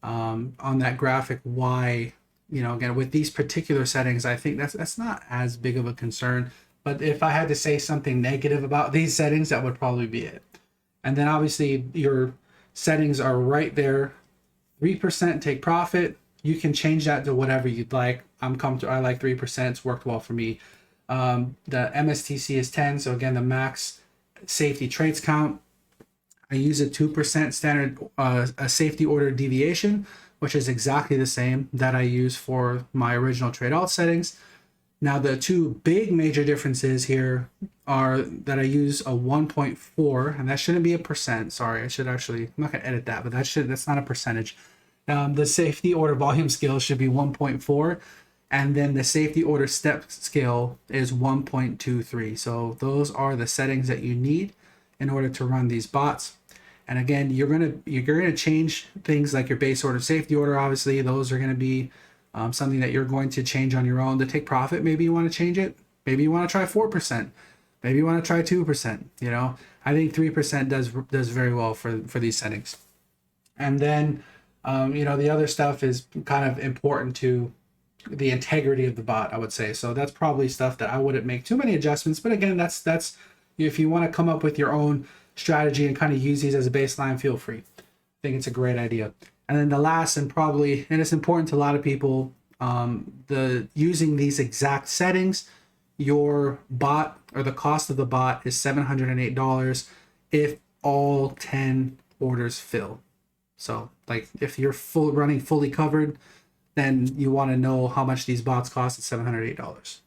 on that graphic why, again, with these particular settings, I think that's not as big of a concern. But if I had to say something negative about these settings, that would probably be it. And then obviously your settings are right there. 3% take profit. You can change that to whatever you'd like. I'm comfortable. I like 3%. It's worked well for me. The MSTC is 10. So again, the max safety trades count. I use a 2% standard a safety order deviation, which is exactly the same that I use for my original trade alt settings. Now, the two big major differences here are that I use a 1.4, and that shouldn't be a percent. Sorry, I'm not going to edit that, but that's not a percentage. The safety order volume scale should be 1.4, and then the safety order step scale is 1.23. So those are the settings that you need in order to run these bots. And again, you're gonna change things like your base order, safety order. Obviously, those are going to be something that you're going to change on your own to take profit. Maybe you want to change it. Maybe you want to try 4%. Maybe you want to try 2%. I think 3% does very well for these settings. And then, the other stuff is kind of important to the integrity of the bot, I would say. So that's probably stuff that I wouldn't make too many adjustments. But again, that's if you want to come up with your own strategy and kind of use these as a baseline, feel free. I think it's a great idea. And then the last, and it's important to a lot of people, using these exact settings, your bot or the cost of the bot is $708 if all 10 orders fill. So like if you're running fully covered, then you want to know how much these bots cost at $708.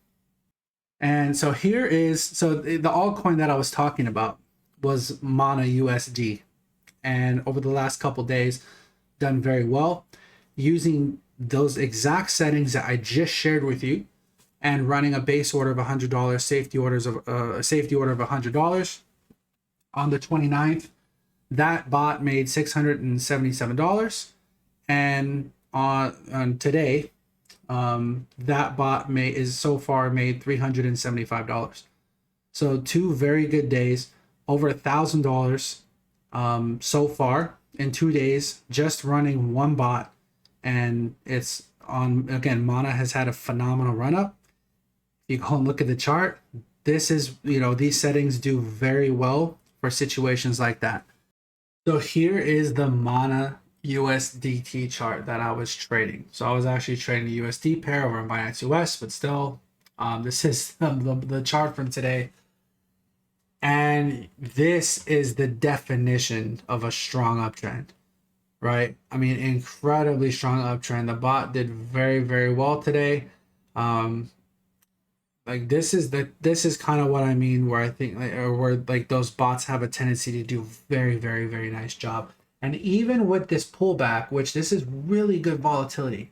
And so the altcoin that I was talking about was Mana USD. And over the last couple days, done very well using those exact settings that I just shared with you and running a base order of $100, safety order of $100 on the 29th. That bot made $677, and on today, that bot is so far made $375. So 2 very good days, over $1,000 so far in 2 days, just running one bot. And it's on, again, Mana has had a phenomenal run up. You go and look at the chart. This is, these settings do very well for situations like that. So here is the Mana USDT chart that I was trading. So I was actually trading the USD pair over in Binance US, but still, this is the chart from today. And this is the definition of a strong uptrend, right? I mean, incredibly strong uptrend. The bot did very, very well today. Like this is kind of what I mean, where I think like, or where like those bots have a tendency to do very, very, very nice job. And even with this pullback, which this is really good volatility.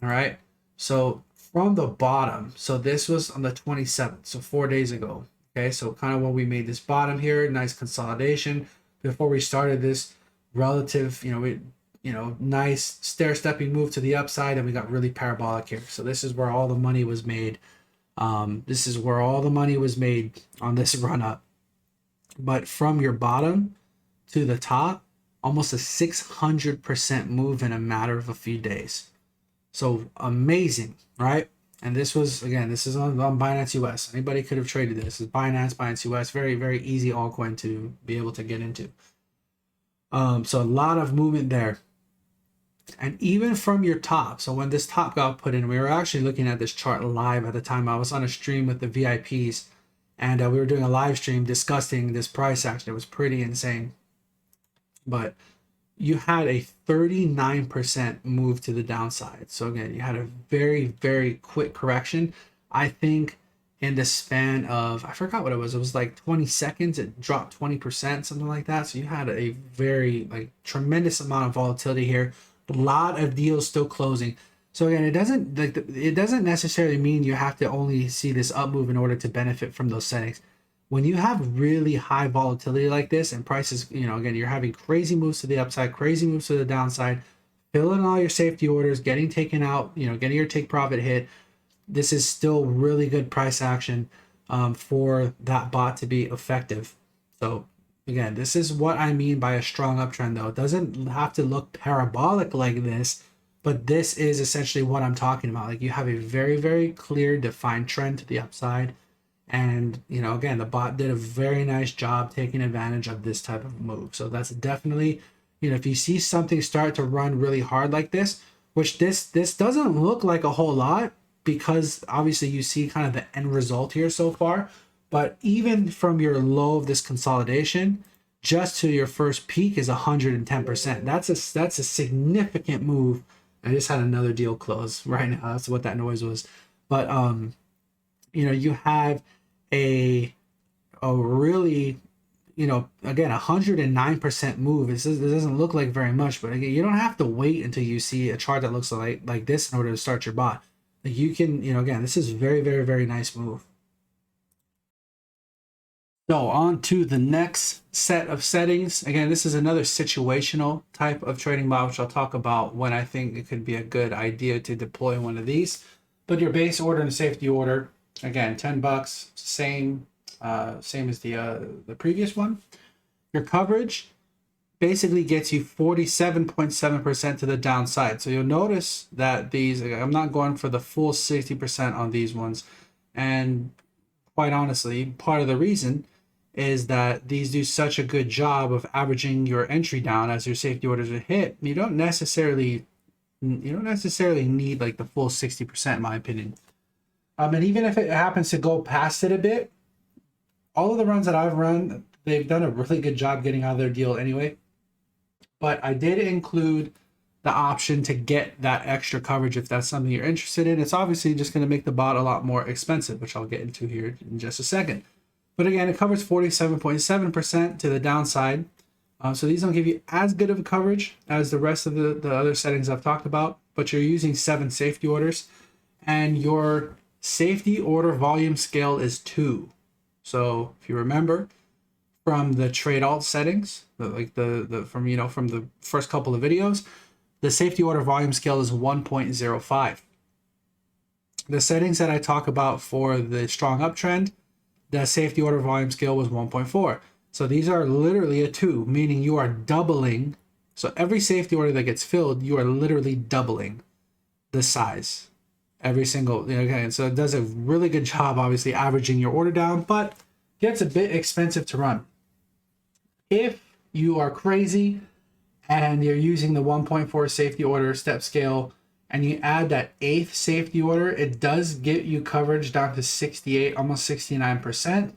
All right. So from the bottom, so this was on the 27th, so 4 days ago. Okay, so kind of when we made this bottom here, nice consolidation before we started this relative, nice stair-stepping move to the upside, and we got really parabolic here. So this is where all the money was made. This is where all the money was made on this run up. But from your bottom to the top, almost a 600% move in a matter of a few days. So amazing, right? And this was, again, this is on Binance US. Anybody could have traded this. It's Binance US. Very, very easy altcoin to be able to get into. So a lot of movement there. And even from your top, so when this top got put in, we were actually looking at this chart live at the time. I was on a stream with the VIPs, and we were doing a live stream discussing this price action. It was pretty insane. But you had a 39% move to the downside. So again, you had a very, very quick correction. I think in the span of, I forgot what it was like 20 seconds, it dropped 20%, something like that. So you had a very like tremendous amount of volatility here. A lot of deals still closing. So again, it doesn't necessarily mean you have to only see this up move in order to benefit from those settings. When you have really high volatility like this and prices, again, you're having crazy moves to the upside, crazy moves to the downside, filling all your safety orders, getting taken out, getting your take profit hit. This is still really good price action for that bot to be effective. So again, this is what I mean by a strong uptrend, though. It doesn't have to look parabolic like this, but this is essentially what I'm talking about. Like you have a very, very clear defined trend to the upside. And, again, the bot did a very nice job taking advantage of this type of move. So that's definitely, if you see something start to run really hard like this, which this doesn't look like a whole lot, because obviously you see kind of the end result here so far. But even from your low of this consolidation, just to your first peak is 110%. That's a significant move. I just had another deal close right now. That's what that noise was. But you have a really, again, 109% move. It doesn't look like very much, but again, you don't have to wait until you see a chart that looks like this in order to start your bot. Like you can, again, this is very, very, very nice move. So on to the next set of settings. Again, this is another situational type of trading bot, which I'll talk about when I think it could be a good idea to deploy one of these. But your base order and safety order, again, $10, same as the previous one. Your coverage basically gets you 47.7% to the downside. So you'll notice that these, I'm not going for the full 60% on these ones. And quite honestly, part of the reason is that these do such a good job of averaging your entry down as your safety orders are hit. You don't necessarily need like the full 60%, in my opinion. And even if it happens to go past it a bit, all of the runs that I've run, they've done a really good job getting out of their deal anyway. But I did include the option to get that extra coverage if that's something you're interested in. It's obviously just going to make the bot a lot more expensive, which I'll get into here in just a second. But again, it covers 47.7% to the downside. So these don't give you as good of a coverage as the rest of the other settings I've talked about, but you're using 7 safety orders, and your safety order volume scale is 2. So if you remember from the trade alt settings, from the first couple of videos, the safety order volume scale is 1.05. The settings that I talk about for the strong uptrend, the safety order volume scale was 1.4. So these are literally a 2, meaning you are doubling. So every safety order that gets filled, you are literally doubling the size. Every single, okay, so it does a really good job, obviously, averaging your order down, but gets a bit expensive to run. If you are crazy and you're using the 1.4 safety order step scale, and you add that 8th safety order, it does get you coverage down to 68, almost 69%.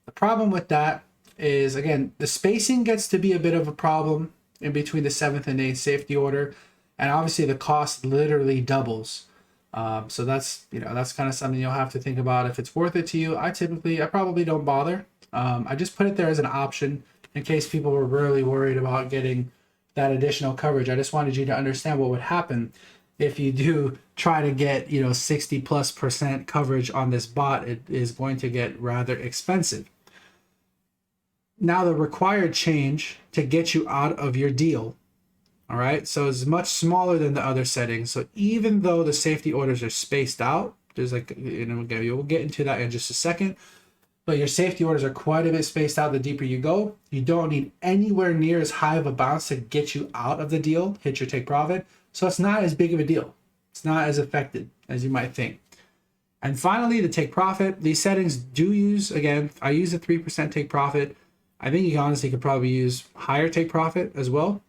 The problem with that is, again, the spacing gets to be a bit of a problem in between the 7th and 8th safety order. And obviously the cost literally doubles. So that's, that's kind of something you'll have to think about if it's worth it to you. I probably don't bother. I just put it there as an option in case people were really worried about getting that additional coverage. I just wanted you to understand what would happen if you do try to get, 60+% coverage on this bot. It is going to get rather expensive. Now the required change to get you out of your deal, all right, so it's much smaller than the other settings. So even though the safety orders are spaced out, there's like, we'll get into that in just a second, but your safety orders are quite a bit spaced out the deeper you go. You don't need anywhere near as high of a bounce to get you out of the deal, hit your take profit. So it's not as big of a deal. It's not as affected as you might think. And finally, the take profit. These settings do use, again, I use a 3% take profit. I think you honestly could probably use higher take profit as well,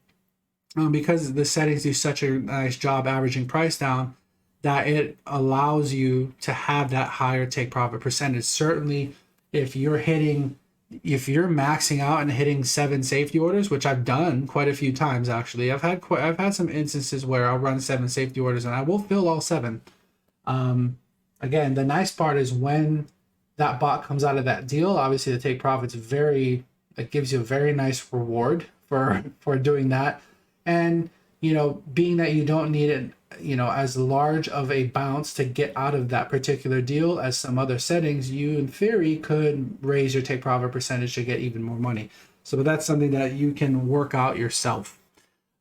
because the settings do such a nice job averaging price down that it allows you to have that higher take profit percentage. Certainly, if you're maxing out and hitting 7 safety orders, which I've done quite a few times actually. I've had some instances where I'll run 7 safety orders and I will fill all 7. Again, the nice part is when that bot comes out of that deal, obviously the take profit's it gives you a very nice reward for doing that. And, being that you don't need it, as large of a bounce to get out of that particular deal as some other settings, you in theory could raise your take profit percentage to get even more money. So that's something that you can work out yourself.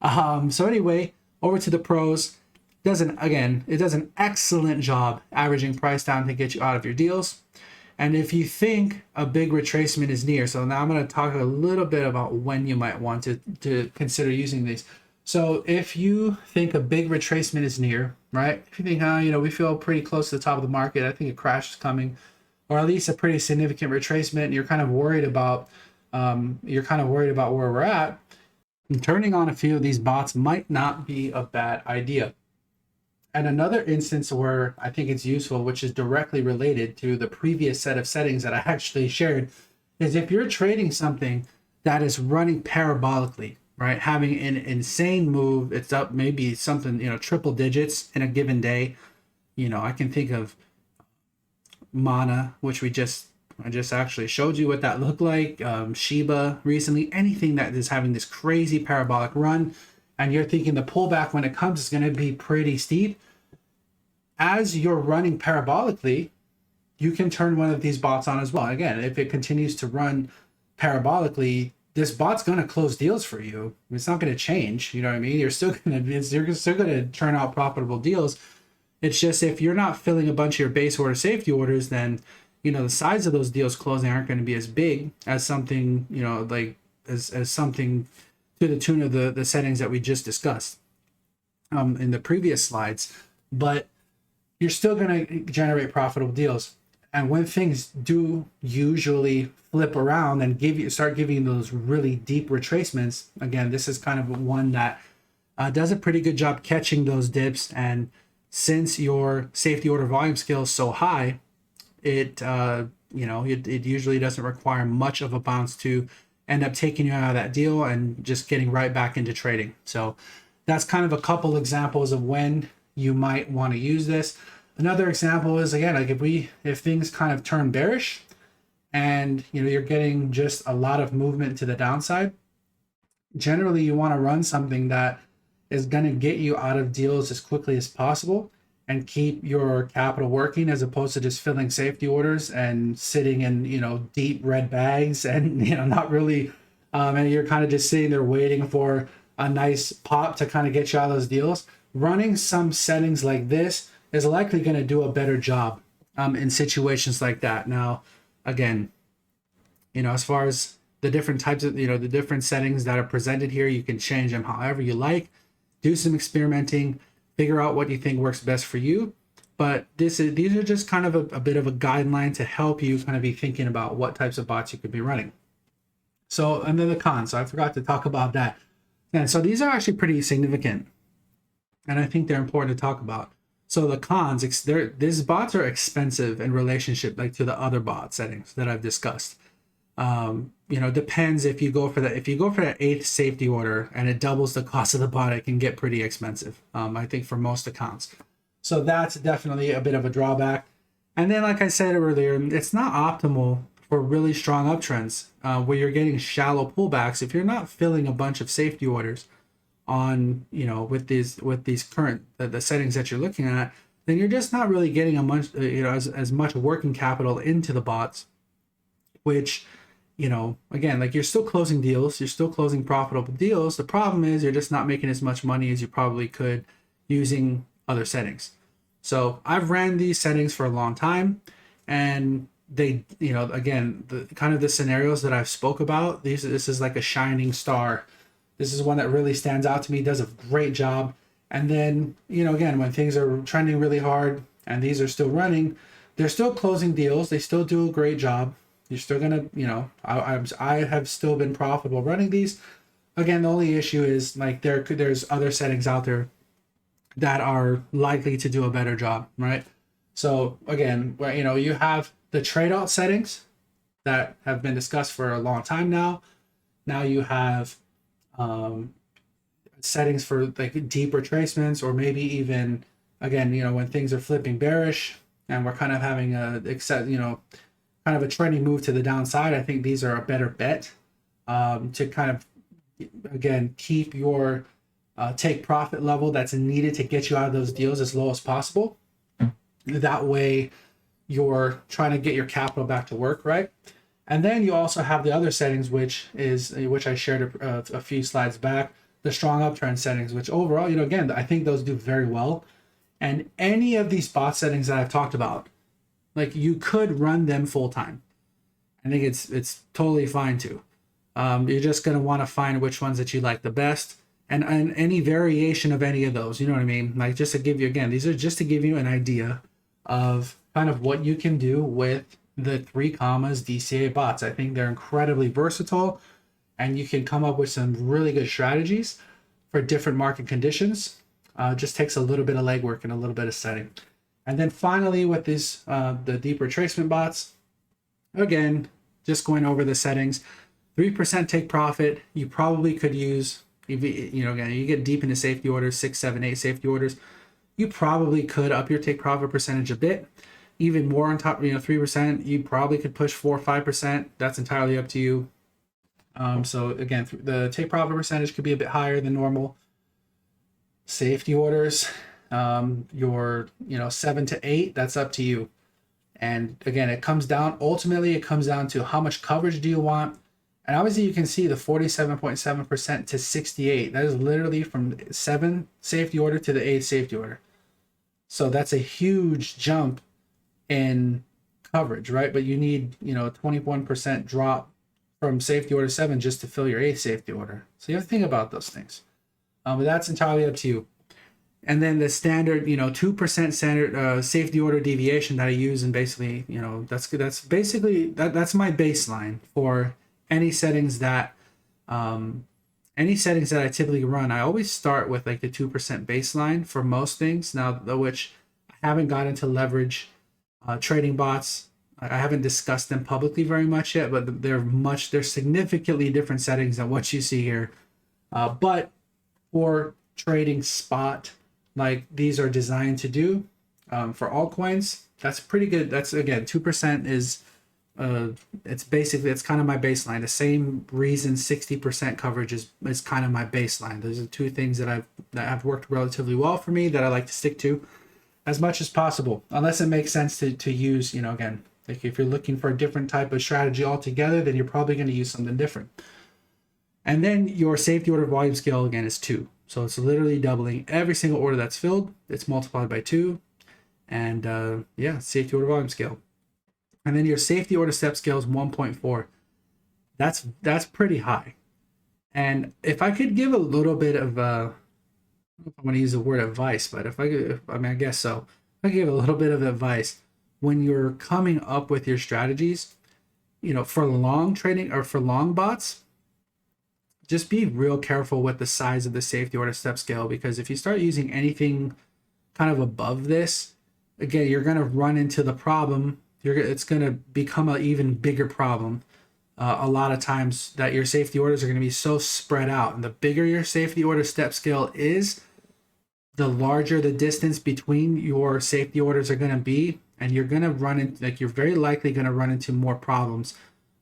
So anyway, over to the pros. It does an excellent job averaging price down to get you out of your deals. And if you think a big retracement is near, so now I'm going to talk a little bit about when you might want to consider using these. So if you think a big retracement is near, right? If you think, we feel pretty close to the top of the market, I think a crash is coming, or at least a pretty significant retracement, and you're kind of worried about where we're at, and turning on a few of these bots might not be a bad idea. And another instance where I think it's useful, which is directly related to the previous set of settings that I actually shared, is if you're trading something that is running parabolically, right? Having an insane move, it's up maybe something, triple digits in a given day. I can think of Mana, which I just actually showed you what that looked like. Shiba recently, anything that is having this crazy parabolic run, and you're thinking the pullback when it comes is going to be pretty steep. As you're running parabolically, you can turn one of these bots on as well. Again, if it continues to run parabolically, this bot's going to close deals for you. It's not going to change. You know what I mean? You're still going to turn out profitable deals. It's just if you're not filling a bunch of your base order safety orders, then the size of those deals closing aren't going to be as big as something as something to the tune of the settings that we just discussed in the previous slides. But you're still going to generate profitable deals. And when things do usually flip around and start giving those really deep retracements, again, this is kind of one that does a pretty good job catching those dips. And since your safety order volume scale is so high, it usually doesn't require much of a bounce to end up taking you out of that deal and just getting right back into trading. So that's kind of a couple examples of when you might want to use this. Another example is, again, like if things kind of turn bearish and you're getting just a lot of movement to the downside, generally you want to run something that is going to get you out of deals as quickly as possible and keep your capital working, as opposed to just filling safety orders and sitting in deep red bags and not really and you're kind of just sitting there waiting for a nice pop to kind of get you out of those deals. Running some settings like this is likely going to do a better job in situations like that. Now, again, as far as the different types of, the different settings that are presented here, you can change them however you like, do some experimenting, figure out what you think works best for you. But these are just kind of a bit of a guideline to help you kind of be thinking about what types of bots you could be running. So, and then the cons. So I forgot to talk about that. And so these are actually pretty significant, and I think they're important to talk about. So the cons, these bots are expensive in relationship to the other bot settings that I've discussed. Depends if you go for that 8th safety order and it doubles the cost of the bot, it can get pretty expensive. I think for most accounts. So that's definitely a bit of a drawback. And then, like I said earlier, it's not optimal for really strong uptrends where you're getting shallow pullbacks. If you're not filling a bunch of safety orders on, with these current the settings that you're looking at, then you're just not really getting a much as much working capital into the bots, which, again, like, you're still closing deals, you're still closing profitable deals. The problem is you're just not making as much money as you probably could using other settings. So I've ran these settings for a long time, and they, again, the kind of the scenarios that I've spoke about, this is like a shining star. This is one that really stands out to me, does a great job. And then, again, when things are trending really hard and these are still running, they're still closing deals. They still do a great job. You're still gonna, I have still been profitable running these. Again, the only issue is, like, there's other settings out there that are likely to do a better job, right? So again, you have the trade out settings that have been discussed for a long time now. Now you have settings for, like, deep retracements, or maybe even, again, when things are flipping bearish and we're kind of having kind of a trending move to the downside. I think these are a better bet to kind of, again, keep your take profit level that's needed to get you out of those deals as low as possible. That way you're trying to get your capital back to work, right? And then you also have the other settings, which I shared a few slides back, the strong uptrend settings, which overall, again, I think those do very well. And any of these bot settings that I've talked about, like, you could run them full time. I think it's totally fine too. You're just going to want to find which ones that you like the best, and any variation of any of those, you know what I mean? Like, just to give you, again, these are just to give you an idea of kind of what you can do with the 3COMMAS DCA bots. I think they're incredibly versatile, and you can come up with some really good strategies for different market conditions. Just takes a little bit of legwork and a little bit of setting. And then finally, with these the deep retracement bots, again, just going over the settings, 3% take profit. You probably could use, again, you get deep into safety orders, 6, 7, 8 safety orders. You probably could up your take profit percentage a bit, even more on top. 3%. You probably could push 4 or 5%. That's entirely up to you. So again, the take profit percentage could be a bit higher than normal. Safety orders, your 7 to 8, that's up to you. And again, ultimately it comes down to how much coverage do you want. And obviously you can see the 47.7% to 68. That is literally from 7 safety order to the 8 safety order. So that's a huge jump in coverage, right? But you need, 21% drop from safety order 7 just to fill your 8th safety order. So you have to think about those things. But that's entirely up to you. And then the standard, 2% standard safety order deviation that I use, and basically, that's basically that's my baseline for any settings that I typically run. I always start with, like, the 2% baseline for most things. Now, which I haven't gotten to leverage trading bots. I haven't discussed them publicly very much yet, but they're significantly different settings than what you see here. But for trading spot, like these are designed to do, for altcoins, that's pretty good. That's, again, 2% is it's kind of my baseline. The same reason 60% coverage is kind of my baseline. Those are two things that have worked relatively well for me that I like to stick to as much as possible, unless it makes sense to use, again, like, if you're looking for a different type of strategy altogether, then you're probably going to use something different. And then your safety order volume scale, again, is 2. So it's literally doubling every single order that's filled. It's multiplied by 2. And safety order volume scale. And then your safety order step scale is 1.4. That's pretty high. And if I could give a little bit of, I don't know if I want to use the word advice, but I guess so. If I could give a little bit of advice when you're coming up with your strategies, for long trading or for long bots, just be real careful with the size of the safety order step scale, because if you start using anything kind of above this, again, you're going to run into the problem. It's going to become an even bigger problem. A lot of times that your safety orders are going to be so spread out, and the bigger your safety order step scale is, the larger the distance between your safety orders are going to be, and you're going to run into, like, you're very likely going to run into more problems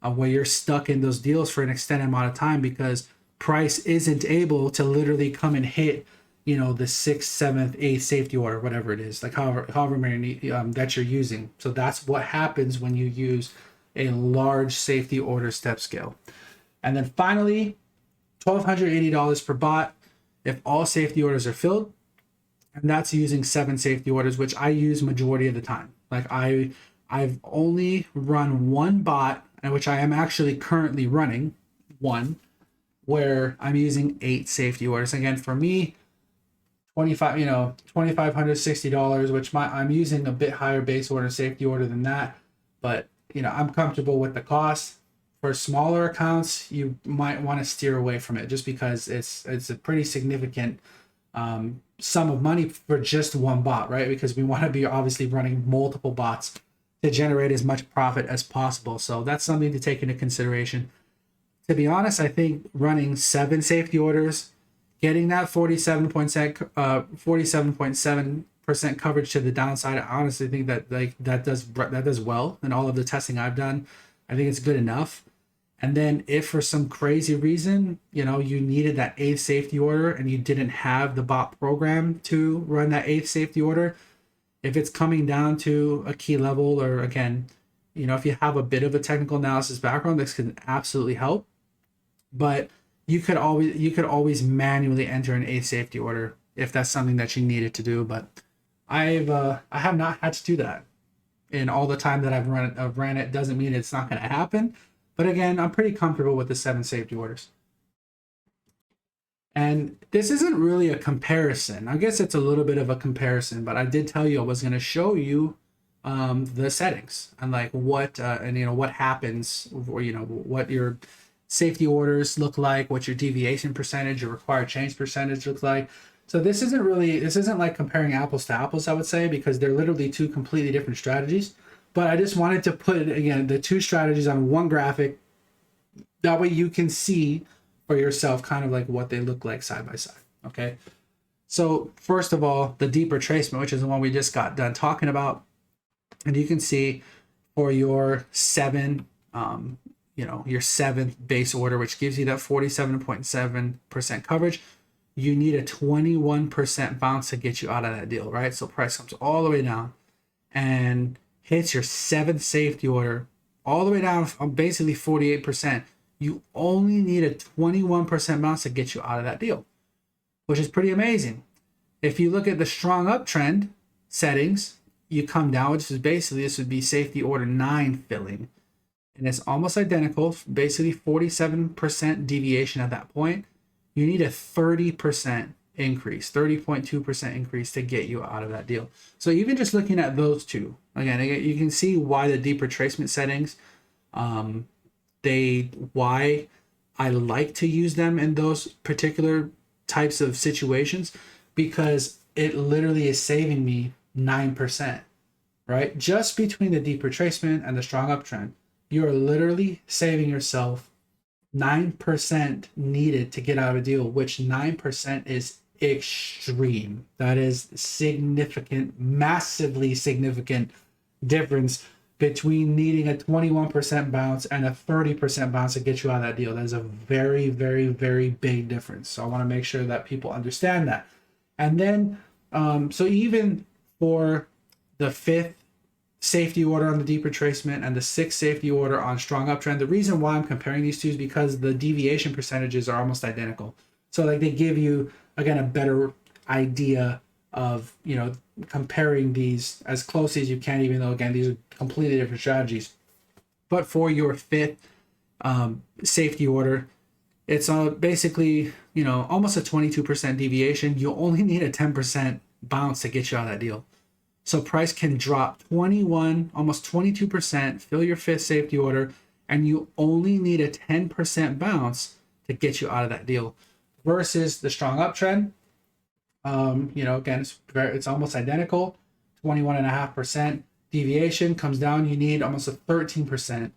where you're stuck in those deals for an extended amount of time because price isn't able to literally come and hit, you know, the 6th, 7th, 8th safety order, whatever it is, like however many that you're using. So that's what happens when you use a large safety order step scale. And then finally, $1,280 per bot if all safety orders are filled. And that's using 7 safety orders, which I use majority of the time. Like I've only run one bot, which I am actually currently running one, where I'm using 8 safety orders. Again, for me, $2,560, which I'm using a bit higher base order safety order than that, but I'm comfortable with the cost. For smaller accounts, you might want to steer away from it just because it's a pretty significant sum of money for just one bot, right? Because we want to be obviously running multiple bots to generate as much profit as possible. So that's something to take into consideration. To be honest, I think running 7 safety orders, getting that 47.7% coverage to the downside, I honestly think that that does well in all of the testing I've done. I think it's good enough. And then if for some crazy reason, you needed that 8th safety order and you didn't have the bot program to run that 8th safety order, if it's coming down to a key level, or again, if you have a bit of a technical analysis background, this can absolutely help. But you could always manually enter an 8th safety order if that's something that you needed to do. But I have not had to do that in all the time that I've ran it. Doesn't mean it's not going to happen. But again, I'm pretty comfortable with the 7 safety orders. And this isn't really a comparison. I guess it's a little bit of a comparison, but I did tell you I was going to show you the settings and like what what happens, or what your safety orders look like, what your deviation percentage, your required change percentage looks like. So this isn't like comparing apples to apples, I would say, because they're literally 2 completely different strategies. But I just wanted to put, again, the 2 strategies on one graphic. That way you can see for yourself kind of like what they look like side by side. Okay. So first of all, the deep retracement, which is the one we just got done talking about. And you can see for your 7, your 7th base order, which gives you that 47.7% coverage, you need a 21% bounce to get you out of that deal, right? So price comes all the way down and hits your 7th safety order all the way down from basically 48%. You only need a 21% bounce to get you out of that deal, which is pretty amazing. If you look at the strong uptrend settings, you come down, which is basically, this would be safety order 9 filling. And it's almost identical, basically 47% deviation at that point. You need a 30% increase, 30.2% increase to get you out of that deal. So even just looking at those 2, again, you can see why the deep retracement settings, why I like to use them in those particular types of situations, because it literally is saving me 9%, right? Just between the deep retracement and the strong uptrend, you're literally saving yourself 9% needed to get out of a deal, which 9% is extreme. That is significant, massively significant difference between needing a 21% bounce and a 30% bounce to get you out of that deal. That is a very, very, very big difference. So I want to make sure that people understand that. And then, so even for the 5th safety order on the deep retracement and the 6th safety order on strong uptrend, the reason why I'm comparing these 2 is because the deviation percentages are almost identical. So like they give you, again, a better idea of, comparing these as close as you can, even though, again, these are completely different strategies. But for your 5th safety order, it's basically, almost a 22% deviation. You only need a 10% bounce to get you out of that deal. So price can drop 21, almost 22%, fill your 5th safety order, and you only need a 10% bounce to get you out of that deal. Versus the strong uptrend, again, it's almost identical, 21.5% deviation comes down. You need almost a 13%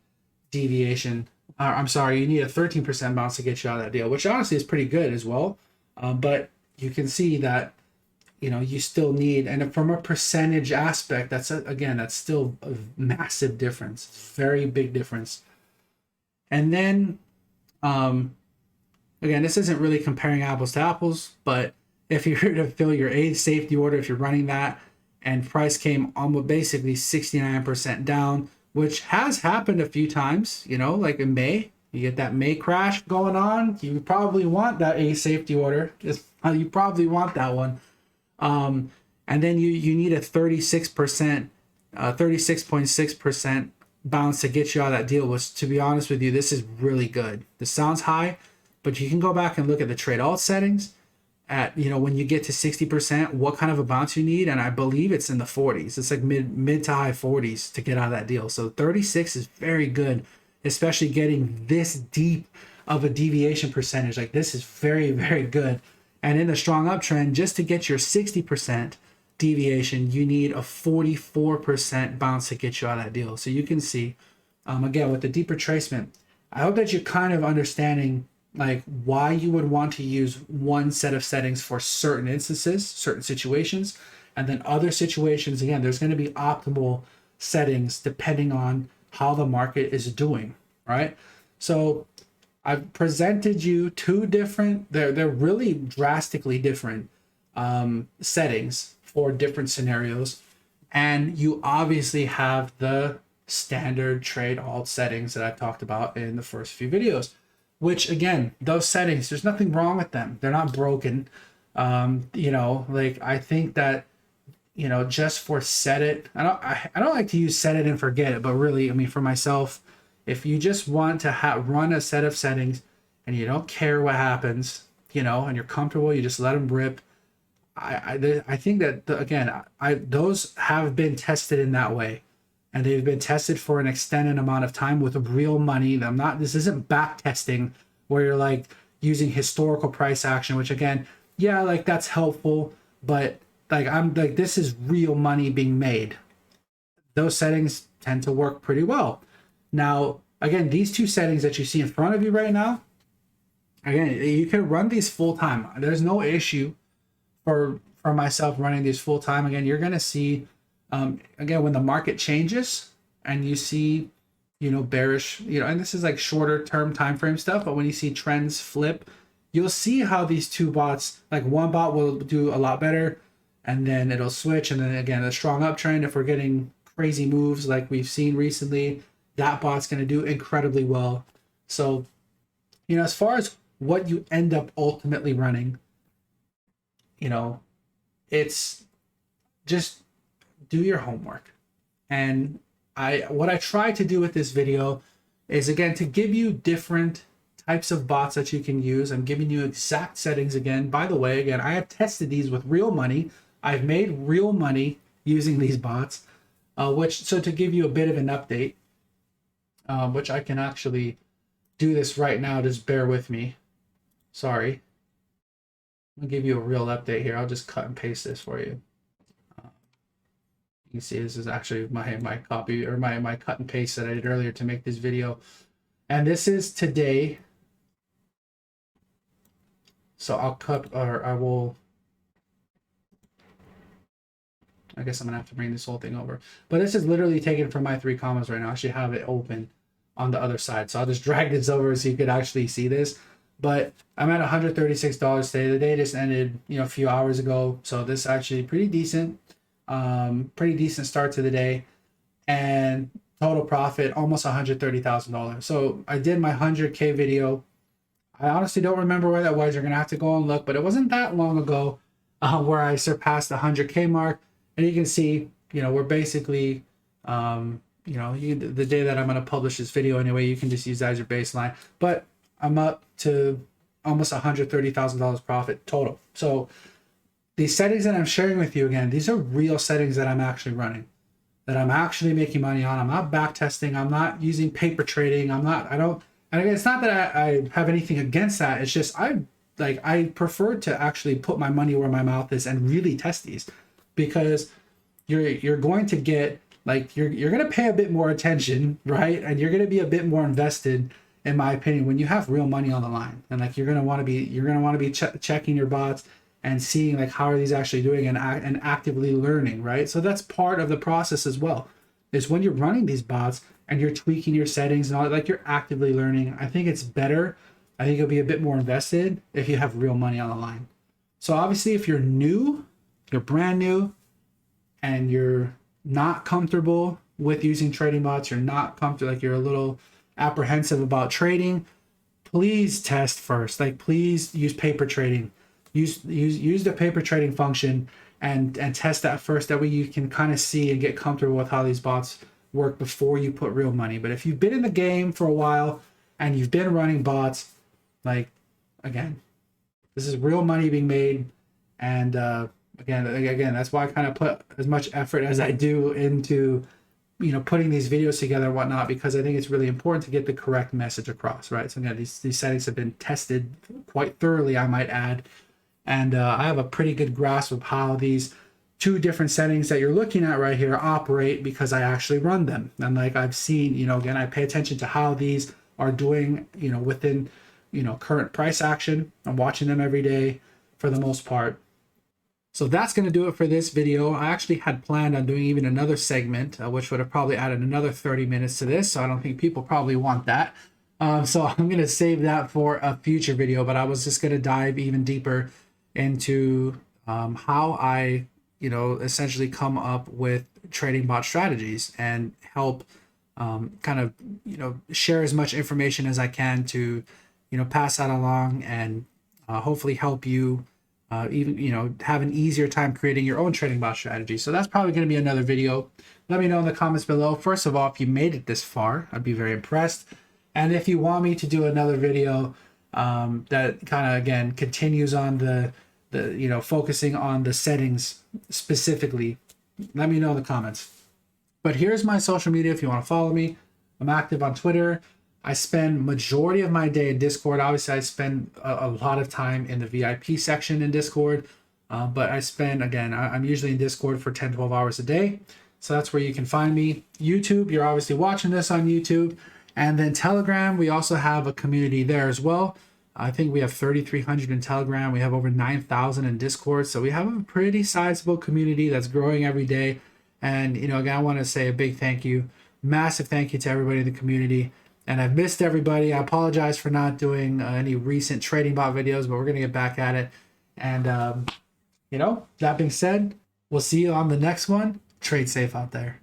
deviation. You need a 13% bounce to get you out of that deal, which honestly is pretty good as well. But you can see that you know, you still need, and from a percentage aspect, again, that's still a massive difference, very big difference. And then, again, this isn't really comparing apples to apples, but if you were to fill your eighth safety order, if you're running that, and price came almost basically 69% down, which has happened a few times, you know, like in May, you get that May crash going on, you probably want that eighth safety order. You probably want that one. And then you need a 36%, 36.6% bounce to get you out of that deal, which, to be honest with you, this is really good. This sounds high, but you can go back and look at the trade alt settings at, you know, when you get to 60%, what kind of a bounce you need. And I believe it's in the 40s. It's like mid to high 40s to get out of that deal. So 36 is very good, especially getting this deep of a deviation percentage. Like, this is very, very good. And in a strong uptrend, just to get your 60% deviation, you need a 44% bounce to get you out of that deal. So you can see, again, with the deep retracement, I hope that you're kind of understanding like why you would want to use one set of settings for certain instances, certain situations, and then other situations, again, there's going to be optimal settings depending on how the market is doing, right? So I've presented you two different, they're really drastically different settings for different scenarios. And you obviously have the standard trade alt settings that I talked about in the first few videos, which, again, those settings, there's nothing wrong with them. They're not broken. You know, like, I think that, you know, just for set it, I don't like to use set it and forget it, but really, I mean, for myself, if you just want to run a set of settings and you don't care what happens, you know, and you're comfortable, you just let them rip. I think that, again, those have been tested in that way, and they've been tested for an extended amount of time with real money. This isn't back testing where you're like using historical price action, which, again, yeah, like, that's helpful, but like, I'm like, this is real money being made. Those settings tend to work pretty well. Now, again, these two settings that you see in front of you right now, again, you can run these full time. There's no issue for myself running these full time. Again, you're going to see, again, when the market changes and you see, you know, bearish, you know, and this is like shorter term time frame stuff, but when you see trends flip, you'll see how these two bots, like, one bot will do a lot better, and then it'll switch, and then again, a strong uptrend, if we're getting crazy moves like we've seen recently, that bot's going to do incredibly well. So, you know, as far as what you end up ultimately running, you know, it's just do your homework. And what I try to do with this video is, again, to give you different types of bots that you can use. I'm giving you exact settings again. By the way, again, I have tested these with real money. I've made real money using these bots, so to give you a bit of an update, which I can actually do this right now, just bear with me. Sorry. I'll give you a real update here. I'll just cut and paste this for you. You can see this is actually my copy, or my cut and paste that I did earlier to make this video. And this is today. So I guess I'm gonna have to bring this whole thing over. But this is literally taken from my 3COMMAS right now. I should have it open on the other side. So I'll just drag this over so you could actually see this. But I'm at $136 today. The day just ended, you know, a few hours ago. So this is actually pretty decent start to the day. And total profit, almost $130,000. So I did my 100K video. I honestly don't remember where that was. You're going to have to go and look. But it wasn't that long ago where I surpassed the 100K mark. And you can see, you know, we're basically, you know, the day that I'm going to publish this video anyway, you can just use that as your baseline. But I'm up to almost $130,000 profit total. So these settings that I'm sharing with you, again, these are real settings that I'm actually running, that I'm actually making money on. I'm not back testing. I'm not using paper trading. And again, it's not that I have anything against that. It's just I prefer to actually put my money where my mouth is and really test these, because you're going to get, like, you're going to pay a bit more attention, right? And you're going to be a bit more invested, in my opinion, when you have real money on the line. And like, you're going to want to be checking your bots and seeing like how are these actually doing and actively learning, right? So that's part of the process as well. Is when you're running these bots and you're tweaking your settings and all, like you're actively learning. I think it's better. I think you'll be a bit more invested if you have real money on the line. So obviously, if you're new, you're brand new, and you're not comfortable with using trading bots, you're not comfortable, like you're a little apprehensive about trading, please test first. Like please use paper trading. Use the paper trading function and test that first. That way you can kind of see and get comfortable with how these bots work before you put real money. But if you've been in the game for a while and you've been running bots, like again, this is real money being made. And again, that's why I kind of put as much effort as I do into putting these videos together and whatnot, because I think it's really important to get the correct message across, right? So again, these settings have been tested quite thoroughly, I might add, and I have a pretty good grasp of how these two different settings that you're looking at right here operate, because I actually run them. And like I've seen, again, I pay attention to how these are doing, within, current price action. I'm watching them every day for the most part. So that's going to do it for this video. I actually had planned on doing even another segment, which would have probably added another 30 minutes to this. So I don't think people probably want that. So I'm going to save that for a future video, but I was just going to dive even deeper into how I, essentially come up with trading bot strategies and help kind of, share as much information as I can to, pass that along and hopefully help you even have an easier time creating your own trading bot strategy. So that's probably going to be another video. Let me know in the comments below. First of all, if you made it this far, I'd be very impressed. And if you want me to do another video that kind of again continues on the focusing on the settings specifically, let me know in the comments. But here's my social media if you want to follow me. I'm active on Twitter. I spend majority of my day in Discord. Obviously, I spend a lot of time in the VIP section in Discord. But I spend, again, I'm usually in Discord for 10, 12 hours a day. So that's where you can find me. YouTube, you're obviously watching this on YouTube. And then Telegram, we also have a community there as well. I think we have 3,300 in Telegram. We have over 9,000 in Discord. So we have a pretty sizable community that's growing every day. And, again, I want to say a big thank you, massive thank you to everybody in the community. And I've missed everybody. I apologize for not doing any recent trading bot videos, but we're going to get back at it. And, that being said, we'll see you on the next one. Trade safe out there.